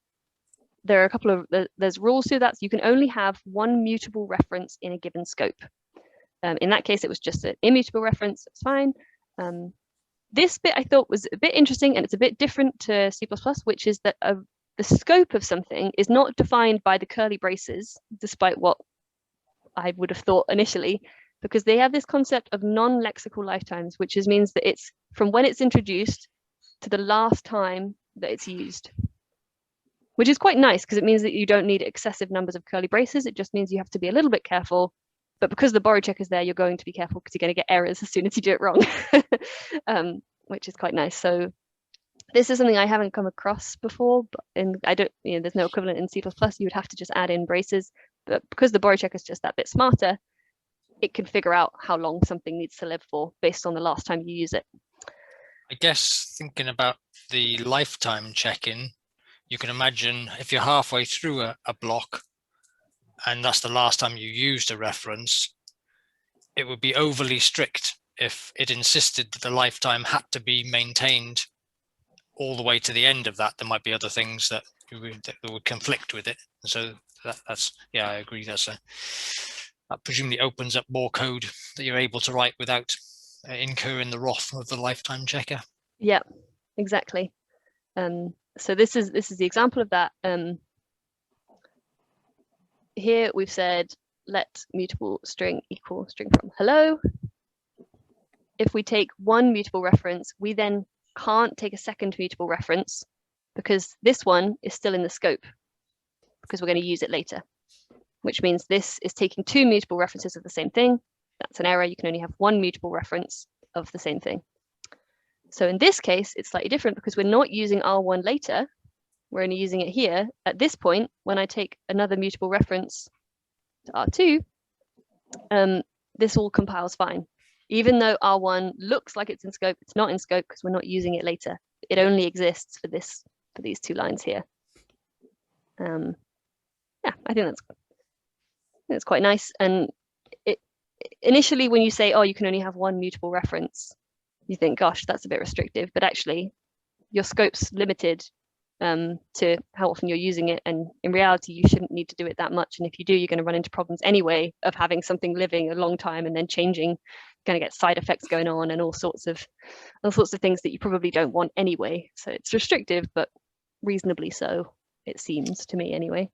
there are a couple of there's rules to that. So you can only have one mutable reference in a given scope. In that case, it was just an immutable reference. It's fine. This bit I thought was a bit interesting, and it's a bit different to C++, which is that the scope of something is not defined by the curly braces, despite what I would have thought initially, because they have this concept of non-lexical lifetimes, which means that it's from when it's introduced to the last time that it's used, which is quite nice because it means that you don't need excessive numbers of curly braces. It just means you have to be a little bit careful. But because the borrow check is there, you're going to be careful because you're going to get errors as soon as you do it wrong, which is quite nice. So this is something I haven't come across before, but there's no equivalent in C++. You would have to just add in braces. But because the borrow check is just that bit smarter, it can figure out how long something needs to live for based on the last time you use it. I guess thinking about the lifetime check-in, you can imagine if you're halfway through a block and that's the last time you used a reference, it would be overly strict if it insisted that the lifetime had to be maintained all the way to the end of that. There might be other things that would conflict with it. So that's yeah, I agree. That presumably opens up more code that you're able to write without incurring the wrath of the lifetime checker. Yeah, exactly. So this is the example of that. Here we've said let mutable string equal string from hello. If we take one mutable reference, we then can't take a second mutable reference because this one is still in the scope because we're going to use it later, which means this is taking two mutable references of the same thing. That's an error. You can only have one mutable reference of the same thing. So in this case, it's slightly different because we're not using R1 later. We're only using it here. At this point, when I take another mutable reference to R2, this all compiles fine. Even though R1 looks like it's in scope, it's not in scope because we're not using it later. It only exists for these two lines here. Yeah, I think that's quite nice. And initially, when you say, oh, you can only have one mutable reference, you think, gosh, that's a bit restrictive. But actually, your scope's limited to how often you're using it. And in reality, you shouldn't need to do it that much. And if you do, you're going to run into problems anyway of having something living a long time and then changing. You're going to get side effects going on and all sorts of things that you probably don't want anyway. So it's restrictive, but reasonably so, it seems to me anyway.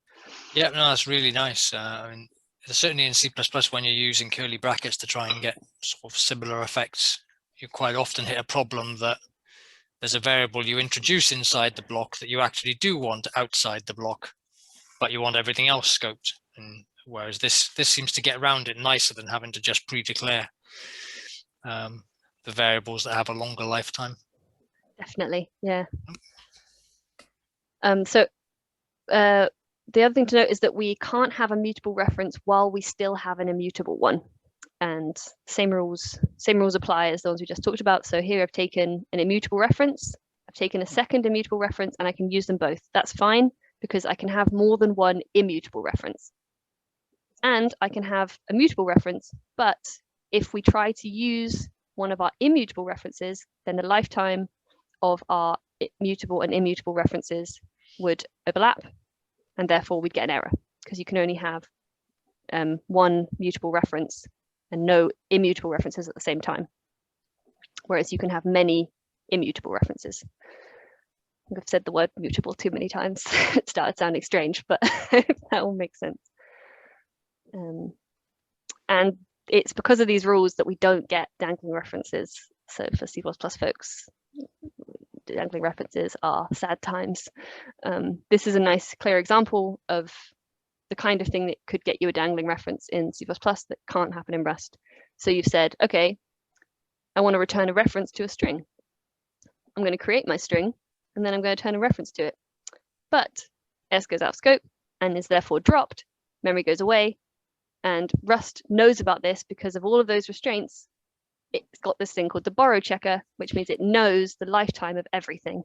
Yeah, no, that's really nice. I mean, certainly in C++, when you're using curly brackets to try and get sort of similar effects, you quite often hit a problem that there's a variable you introduce inside the block that you actually do want outside the block, but you want everything else scoped. And whereas this seems to get around it nicer than having to just pre-declare the variables that have a longer lifetime. Definitely, yeah. The other thing to note is that we can't have a mutable reference while we still have an immutable one. And same rules apply as the ones we just talked about. So here I've taken an immutable reference, I've taken a second immutable reference, and I can use them both. That's fine, because I can have more than one immutable reference. And I can have a mutable reference, but if we try to use one of our immutable references, then the lifetime of our mutable and immutable references would overlap, and therefore we'd get an error, because you can only have one mutable reference and no immutable references at the same time, whereas you can have many immutable references. I think I've said the word mutable too many times. It started sounding strange, but that will make sense. And it's because of these rules that we don't get dangling references. So for C++ folks, dangling references are sad times. This is a nice, clear example of the kind of thing that could get you a dangling reference in C++ that can't happen in Rust. So you've said, okay, I want to return a reference to a string. I'm going to create my string, and then I'm going to turn a reference to it. But S goes out of scope and is therefore dropped. Memory goes away, and Rust knows about this because of all of those restraints. It's got this thing called the borrow checker, which means it knows the lifetime of everything.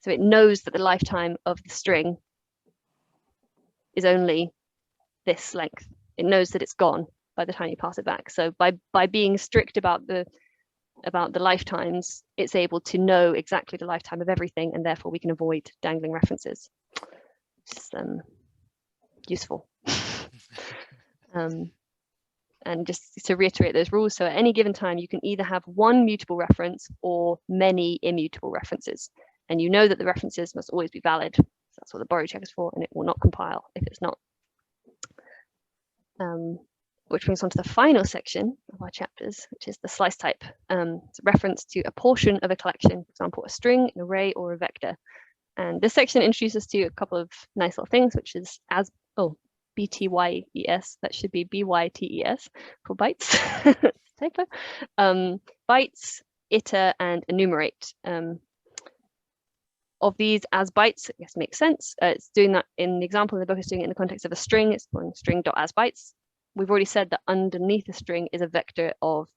So it knows that the lifetime of the string is only this length. It knows that it's gone by the time you pass it back. So by being strict about the lifetimes, it's able to know exactly the lifetime of everything, and therefore we can avoid dangling references. It's useful. And just to reiterate those rules, so at any given time, you can either have one mutable reference or many immutable references. And you know that the references must always be valid. So that's what the borrow check is for, and it will not compile if it's not. Which brings on to the final section of our chapters, which is the slice type. It's a reference to a portion of a collection, for example, a string, an array, or a vector. And this section introduces us to a couple of nice little things, which is BTYES, that should be BYTES for bytes. Typo. Bytes, iter, and enumerate. Of these as bytes, I guess makes sense. It's doing that in the example in the book, it's doing it in the context of a string. It's calling string.asBytes. We've already said that underneath a string is a vector of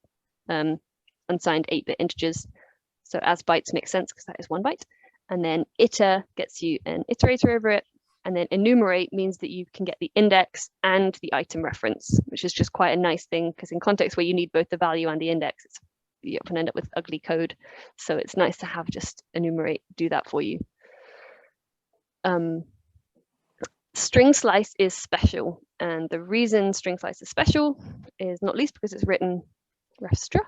unsigned 8-bit integers. So as bytes makes sense because that is 1 byte. And then iter gets you an iterator over it. And then enumerate means that you can get the index and the item reference, which is just quite a nice thing, because in contexts where you need both the value and the index, you often end up with ugly code. So it's nice to have just enumerate do that for you. String slice is special, and the reason string slice is special is not least because it's written Refstra,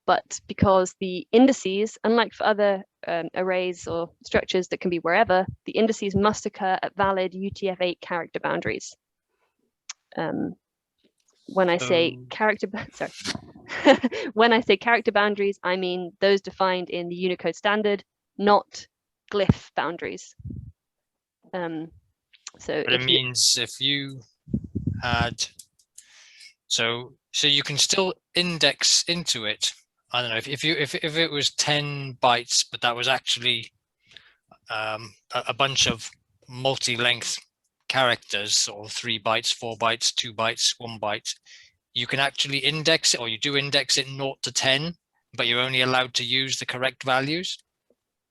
but because the indices, unlike for other arrays or structures that can be wherever, the indices must occur at valid UTF-8 character boundaries. When I say character, sorry, when I say character boundaries, I mean those defined in the Unicode standard, not glyph boundaries. So but it means if you had, so you can still index into it. I don't know if it was 10 bytes, but that was actually a bunch of multi-length characters, or 3 bytes, 4 bytes, 2 bytes, 1 byte. You can actually index it, or you do index it 0 to 10, but you're only allowed to use the correct values,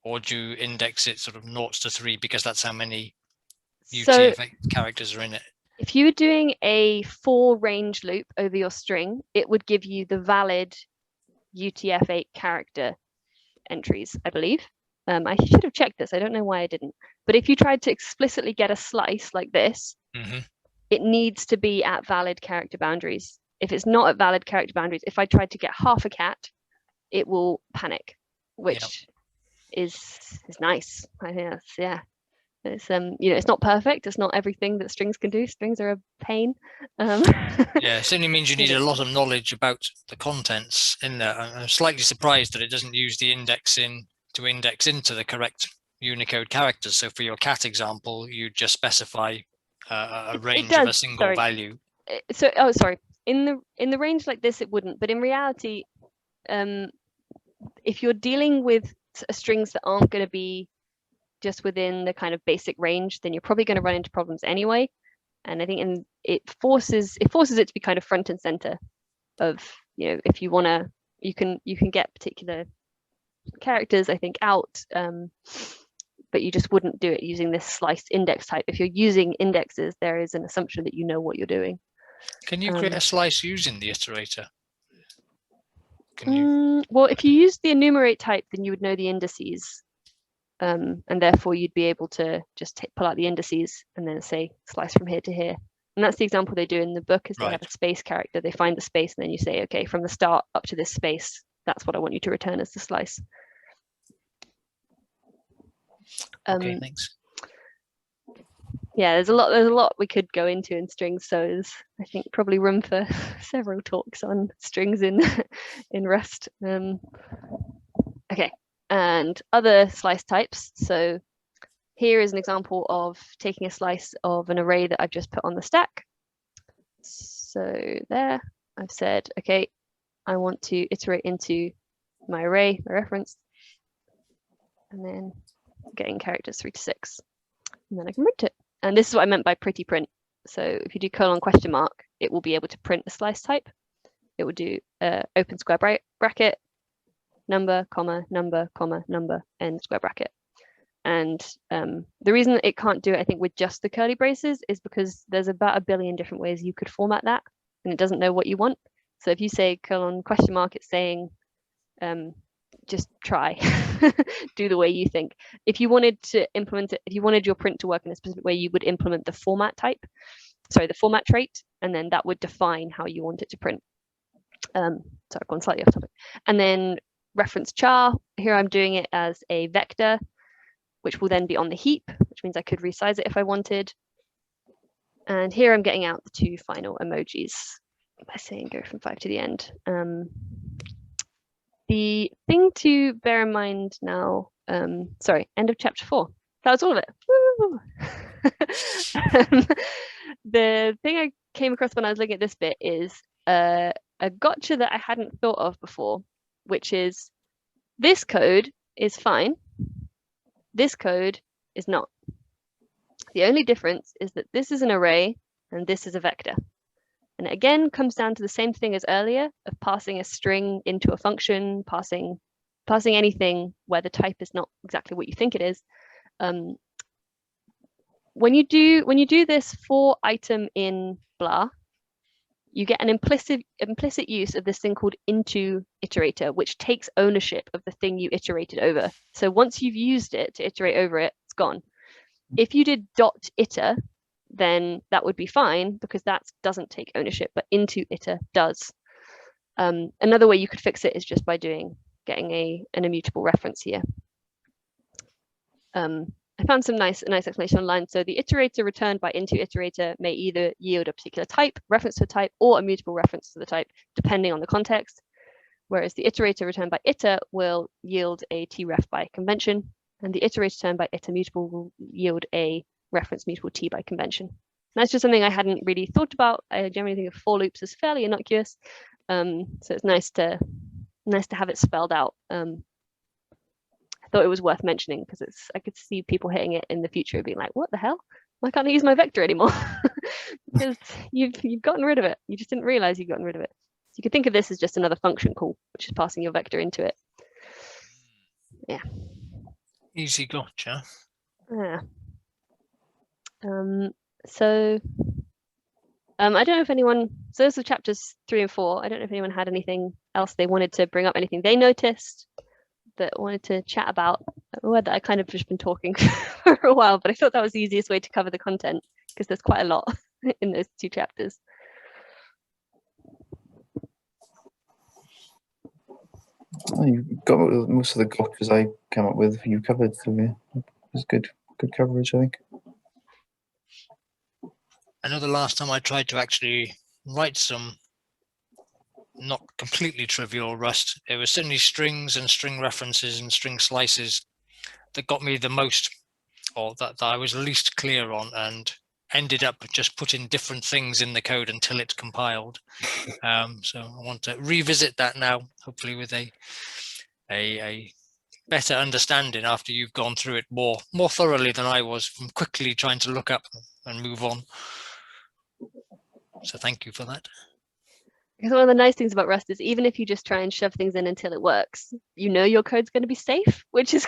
or do you index it sort of 0 to 3 because that's how many UTF-8 characters are in it? If you were doing a for range loop over your string, it would give you the valid UTF-8 character entries, I believe. I should have checked this. I don't know why I didn't. But if you tried to explicitly get a slice like this, it needs to be at valid character boundaries. If it's not at valid character boundaries, if I tried to get half a cat, it will panic, which is nice. I think that's, yeah. It's you know, it's not perfect. It's not everything that strings can do. Strings are a pain. Yeah, it certainly means you need a lot of knowledge about the contents in there. I'm slightly surprised that it doesn't use the indexing to index into the correct Unicode characters. So for your cat example, you just specify a range of a single value. So, oh, sorry. In the range like this, it wouldn't. But in reality, if you're dealing with strings that aren't going to be just within the kind of basic range, then you're probably going to run into problems anyway. And I think it forces it to be kind of front and center of, you know, if you want to, you can get particular characters, I think, out, but you just wouldn't do it using this sliced index type. If you're using indexes, there is an assumption that you know what you're doing. Can you create a slice using the iterator? Can you? Well, if you use the enumerate type, then you would know the indices. And therefore you'd be able to just pull out the indices and then say slice from here to here. And that's the example they do in the book, is they have a space character. They find the space and then you say, okay, from the start up to this space, that's what I want you to return as the slice. Okay, thanks. Yeah, there's a lot we could go into in strings. So there's, I think, probably room for several talks on strings in Rust. Okay. And other slice types. So here is an example of taking a slice of an array that I've just put on the stack. So there, I've said, okay, I want to iterate into my array, my reference, and then getting characters 3 to 6. And then I can print it. And this is what I meant by pretty print. So if you do : it will be able to print a slice type. It will do open square bracket, number, comma, number, comma, number, end square bracket. And the reason it can't do it, I think, with just the curly braces is because there's about 1 billion different ways you could format that, and it doesn't know what you want. So if you say : it's saying, just try, do the way you think. If you wanted to implement it, if you wanted your print to work in a specific way, you would implement the format type, the format trait, and then that would define how you want it to print. Sorry, I've gone slightly off topic. And then reference char, here I'm doing it as a vector, which will then be on the heap, which means I could resize it if I wanted. And here I'm getting out the 2 final emojis by saying go from 5 to the end. The thing to bear in mind now, sorry, end of chapter 4. That was all of it. Woo! The thing I came across when I was looking at this bit is a gotcha that I hadn't thought of before, which is this code is fine. This code is not. The only difference is that this is an array and this is a vector. And it again comes down to the same thing as earlier of passing a string into a function, passing anything where the type is not exactly what you think it is. When you do this for item in blah, you get an implicit use of this thing called into iterator, which takes ownership of the thing you iterated over. So once you've used it to iterate over it, it's gone. If you did .iter, then that would be fine because that doesn't take ownership, but into iter does. Another way you could fix it is just by getting an immutable reference here. I found some nice explanation online. So the iterator returned by into iterator may either yield a particular type, reference to a type, or a mutable reference to the type, depending on the context. Whereas the iterator returned by iter will yield a tref by convention, and the iterator returned by iter mutable will yield a reference mutable t by convention. And that's just something I hadn't really thought about. I generally think of for loops as fairly innocuous, so it's nice to have it spelled out. I thought it was worth mentioning because I could see people hitting it in the future being like, what the hell? Why can't I use my vector anymore? Because you've gotten rid of it. You just didn't realize you've gotten rid of it. So you could think of this as just another function call, which is passing your vector into it. Yeah. Easy gotcha. Yeah. So I don't know if anyone, so those are chapters 3 and 4. I don't know if anyone had anything else they wanted to bring up, anything they noticed that wanted to chat about. A word that I kind of just been talking for a while, but I thought that was the easiest way to cover the content because there's quite a lot in those 2 chapters. Oh, you got most of the gotchas I came up with. You covered, so yeah, it was good coverage, I think. I know the last time I tried to actually write some not completely trivial Rust, it was certainly strings and string references and string slices that got me the most, or that I was least clear on, and ended up just putting different things in the code until it compiled. So I want to revisit that now, hopefully with a better understanding after you've gone through it more thoroughly than I was, from quickly trying to look up and move on. So thank you for that. Because one of the nice things about Rust is even if you just try and shove things in until it works, you know your code's going to be safe, which is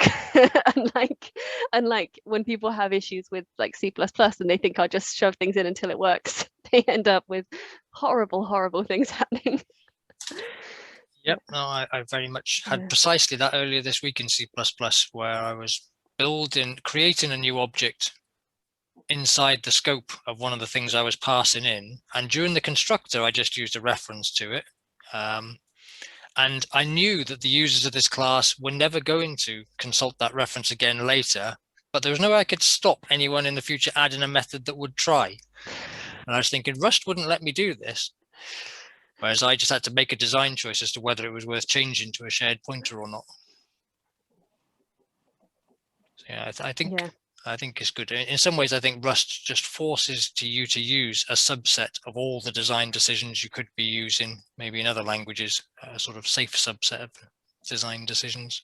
unlike when people have issues with like C++ and they think I'll just shove things in until it works. They end up with horrible things happening. Yep, no, I very much had precisely that earlier this week in C++, where I was creating a new object inside the scope of one of the things I was passing in, and during the constructor I just used a reference to it, and I knew that the users of this class were never going to consult that reference again later, but there was no way I could stop anyone in the future adding a method that would try. And I was thinking Rust wouldn't let me do this, whereas I just had to make a design choice as to whether it was worth changing to a shared pointer or not. So yeah, I think it's good. In some ways, I think Rust just forces you to use a subset of all the design decisions you could be using, maybe in other languages, a sort of safe subset of design decisions.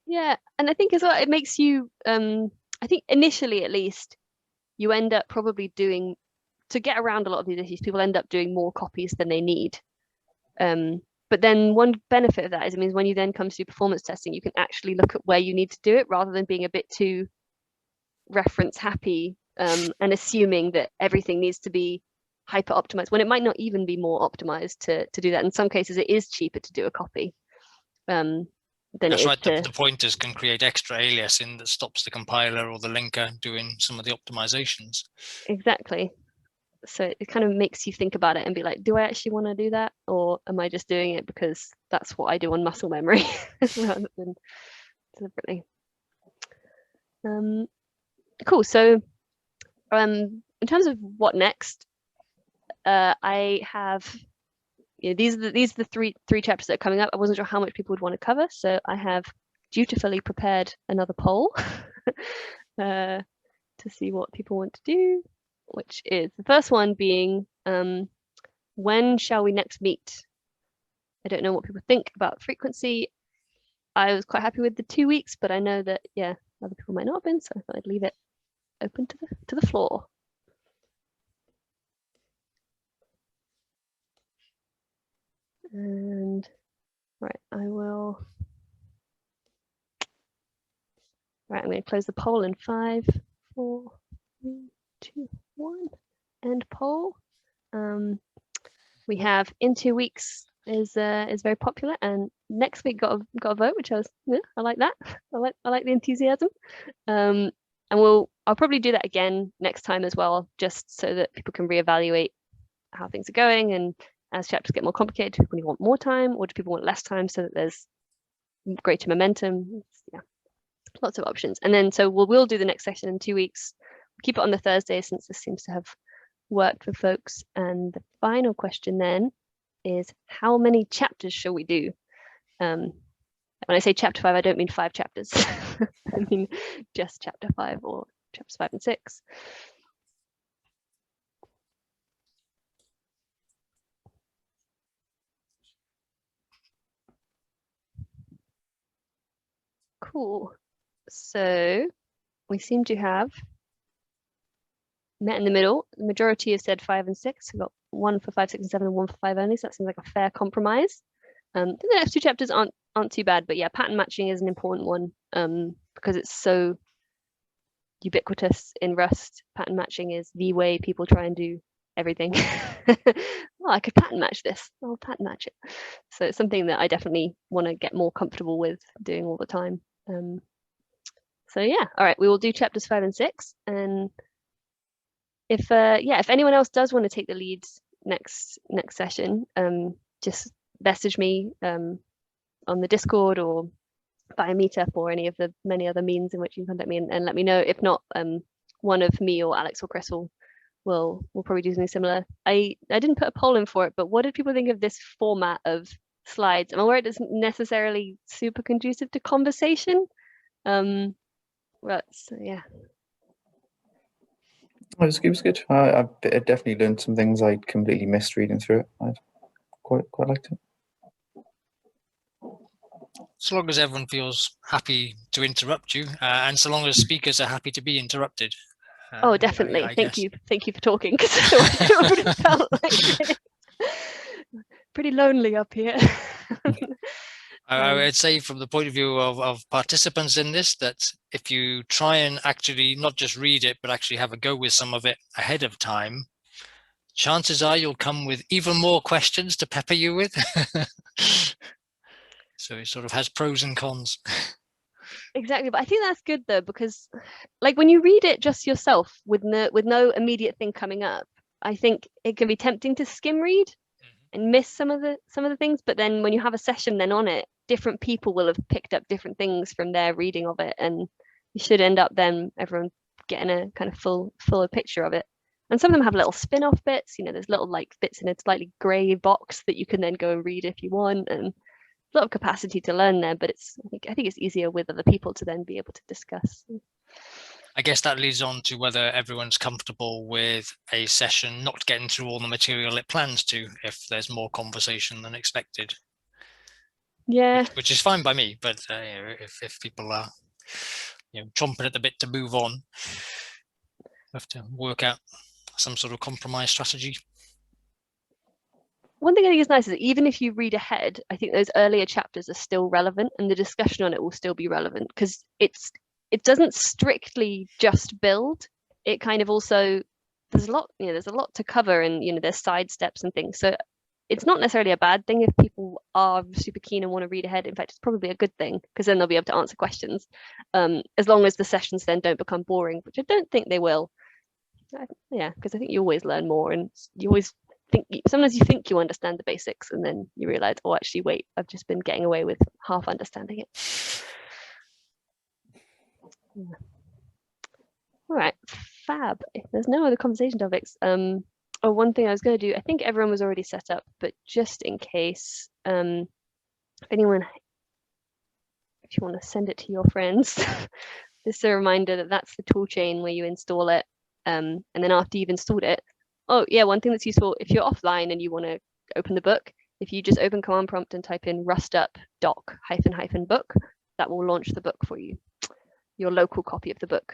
Yeah, and I think as well, it makes you, I think initially at least, you end up probably doing, to get around a lot of these issues, people end up doing more copies than they need. But then one benefit of that is it means when you then come to do performance testing, you can actually look at where you need to do it rather than being a bit too reference happy and assuming that everything needs to be hyper optimized when it might not even be more optimized to do that. In some cases, it is cheaper to do a copy. That's right. The pointers can create extra aliasing that stops the compiler or the linker doing some of the optimizations. Exactly. So it kind of makes you think about it and be like, do I actually want to do that? Or am I just doing it because that's what I do on muscle memory rather than deliberately? Cool. So in terms of what next, I have, these are the three chapters that are coming up. I wasn't sure how much people would want to cover, so I have dutifully prepared another poll to see what people want to do, which is the first one being, when shall we next meet? I don't know what people think about frequency. I was quite happy with the 2 weeks, but I know that, yeah, other people might not have been, so I thought I'd leave it open to the floor. And right, I will. Right, I'm going to close the poll in 5, 4, 3, 2, 1. End poll. We have in 2 weeks is very popular, and next week got a vote, which I like that. I like the enthusiasm. And I'll probably do that again next time as well, just so that people can reevaluate how things are going, and as chapters get more complicated, do people want more time or do people want less time so that there's greater momentum? Yeah, lots of options. And then so we'll do the next session in 2 weeks. We'll keep it on the Thursday since this seems to have worked for folks. And the final question then is, how many chapters shall we do? When I say chapter 5, I don't mean 5 chapters. I mean just chapter 5 or chapters 5 and 6. Cool. So we seem to have met in the middle. The majority have said 5 and 6. We've got 1 for 5, 6, and 7, and 1 for 5 only. So that seems like a fair compromise. The next 2 chapters aren't too bad, but yeah, pattern matching is an important one because it's so ubiquitous in Rust. Pattern matching is the way people try and do everything. Well, I could pattern match this. I'll pattern match it. So it's something that I definitely want to get more comfortable with doing all the time. So yeah, all right, we will do chapters 5 and 6, and if anyone else does want to take the lead next session, just message me on the Discord or via Meetup or any of the many other means in which you can contact me, and let me know. If not, one of me or Alex or Chris will probably do something similar. I didn't put a poll in for it, but what did people think of this format of slides? I'm aware it isn't necessarily super conducive to conversation. But yeah. It was good. I definitely learned some things I completely missed reading through it. I quite liked it. So long as everyone feels happy to interrupt you, and so long as speakers are happy to be interrupted. Oh, definitely. I Thank guess. you for talking, because it would have felt like pretty lonely up here. I would say, from the point of view of participants in this, that if you try and actually not just read it, but actually have a go with some of it ahead of time, chances are you'll come with even more questions to pepper you with. So it sort of has pros and cons. Exactly, but I think that's good though, because like when you read it just yourself with no immediate thing coming up, I think it can be tempting to skim read and miss some of the things. But then when you have a session then on it, different people will have picked up different things from their reading of it, and you should end up then everyone getting a kind of fuller picture of it. And some of them have little spin-off bits, there's little like bits in a slightly grey box that you can then go and read if you want, and a lot of capacity to learn there, but I think it's easier with other people to then be able to discuss. I guess that leads on to whether everyone's comfortable with a session not getting through all the material it plans to, if there's more conversation than expected. Yeah, which is fine by me, but if people are chomping at the bit to move on, have to work out some sort of compromise strategy. One thing I think is nice is that even if you read ahead, I think those earlier chapters are still relevant, and the discussion on it will still be relevant, because it doesn't strictly just build. It kind of also, there's a lot to cover, and there's side steps and things. So it's not necessarily a bad thing if people are super keen and want to read ahead. In fact, it's probably a good thing, because then they'll be able to answer questions, as long as the sessions then don't become boring, which I don't think they will. Yeah, because I think you always learn more, and you always sometimes you think you understand the basics, and then you realize, oh, actually, wait, I've just been getting away with half understanding it. Yeah. All right, fab. If there's no other conversation topics, one thing I was going to do, I think everyone was already set up, but just in case, if you want to send it to your friends, just a reminder that that's the tool chain where you install it, and then after you've installed it, oh yeah, one thing that's useful, if you're offline and you want to open the book, if you just open command prompt and type in rustup doc --book, that will launch the book for you, your local copy of the book,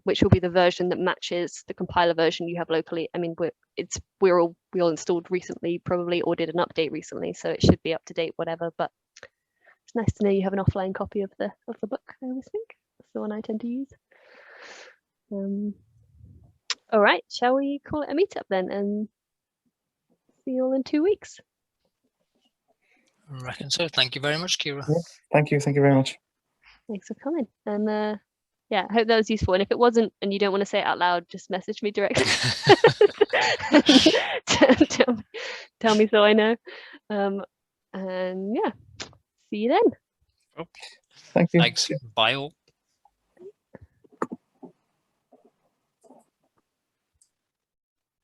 which will be the version that matches the compiler version you have locally. I mean, we all installed recently, probably, or did an update recently, so it should be up to date, whatever. But it's nice to know you have an offline copy of the book. I always think that's the one I tend to use. All right, shall we call it a meetup then, and see you all in 2 weeks? I reckon so. Thank you very much, Ciara. Yeah, thank you very much. Thanks for coming, and yeah, I hope that was useful. And if it wasn't, and you don't want to say it out loud, just message me directly. tell me so I know. And yeah, see you then. Thank you. Thanks. Bye all.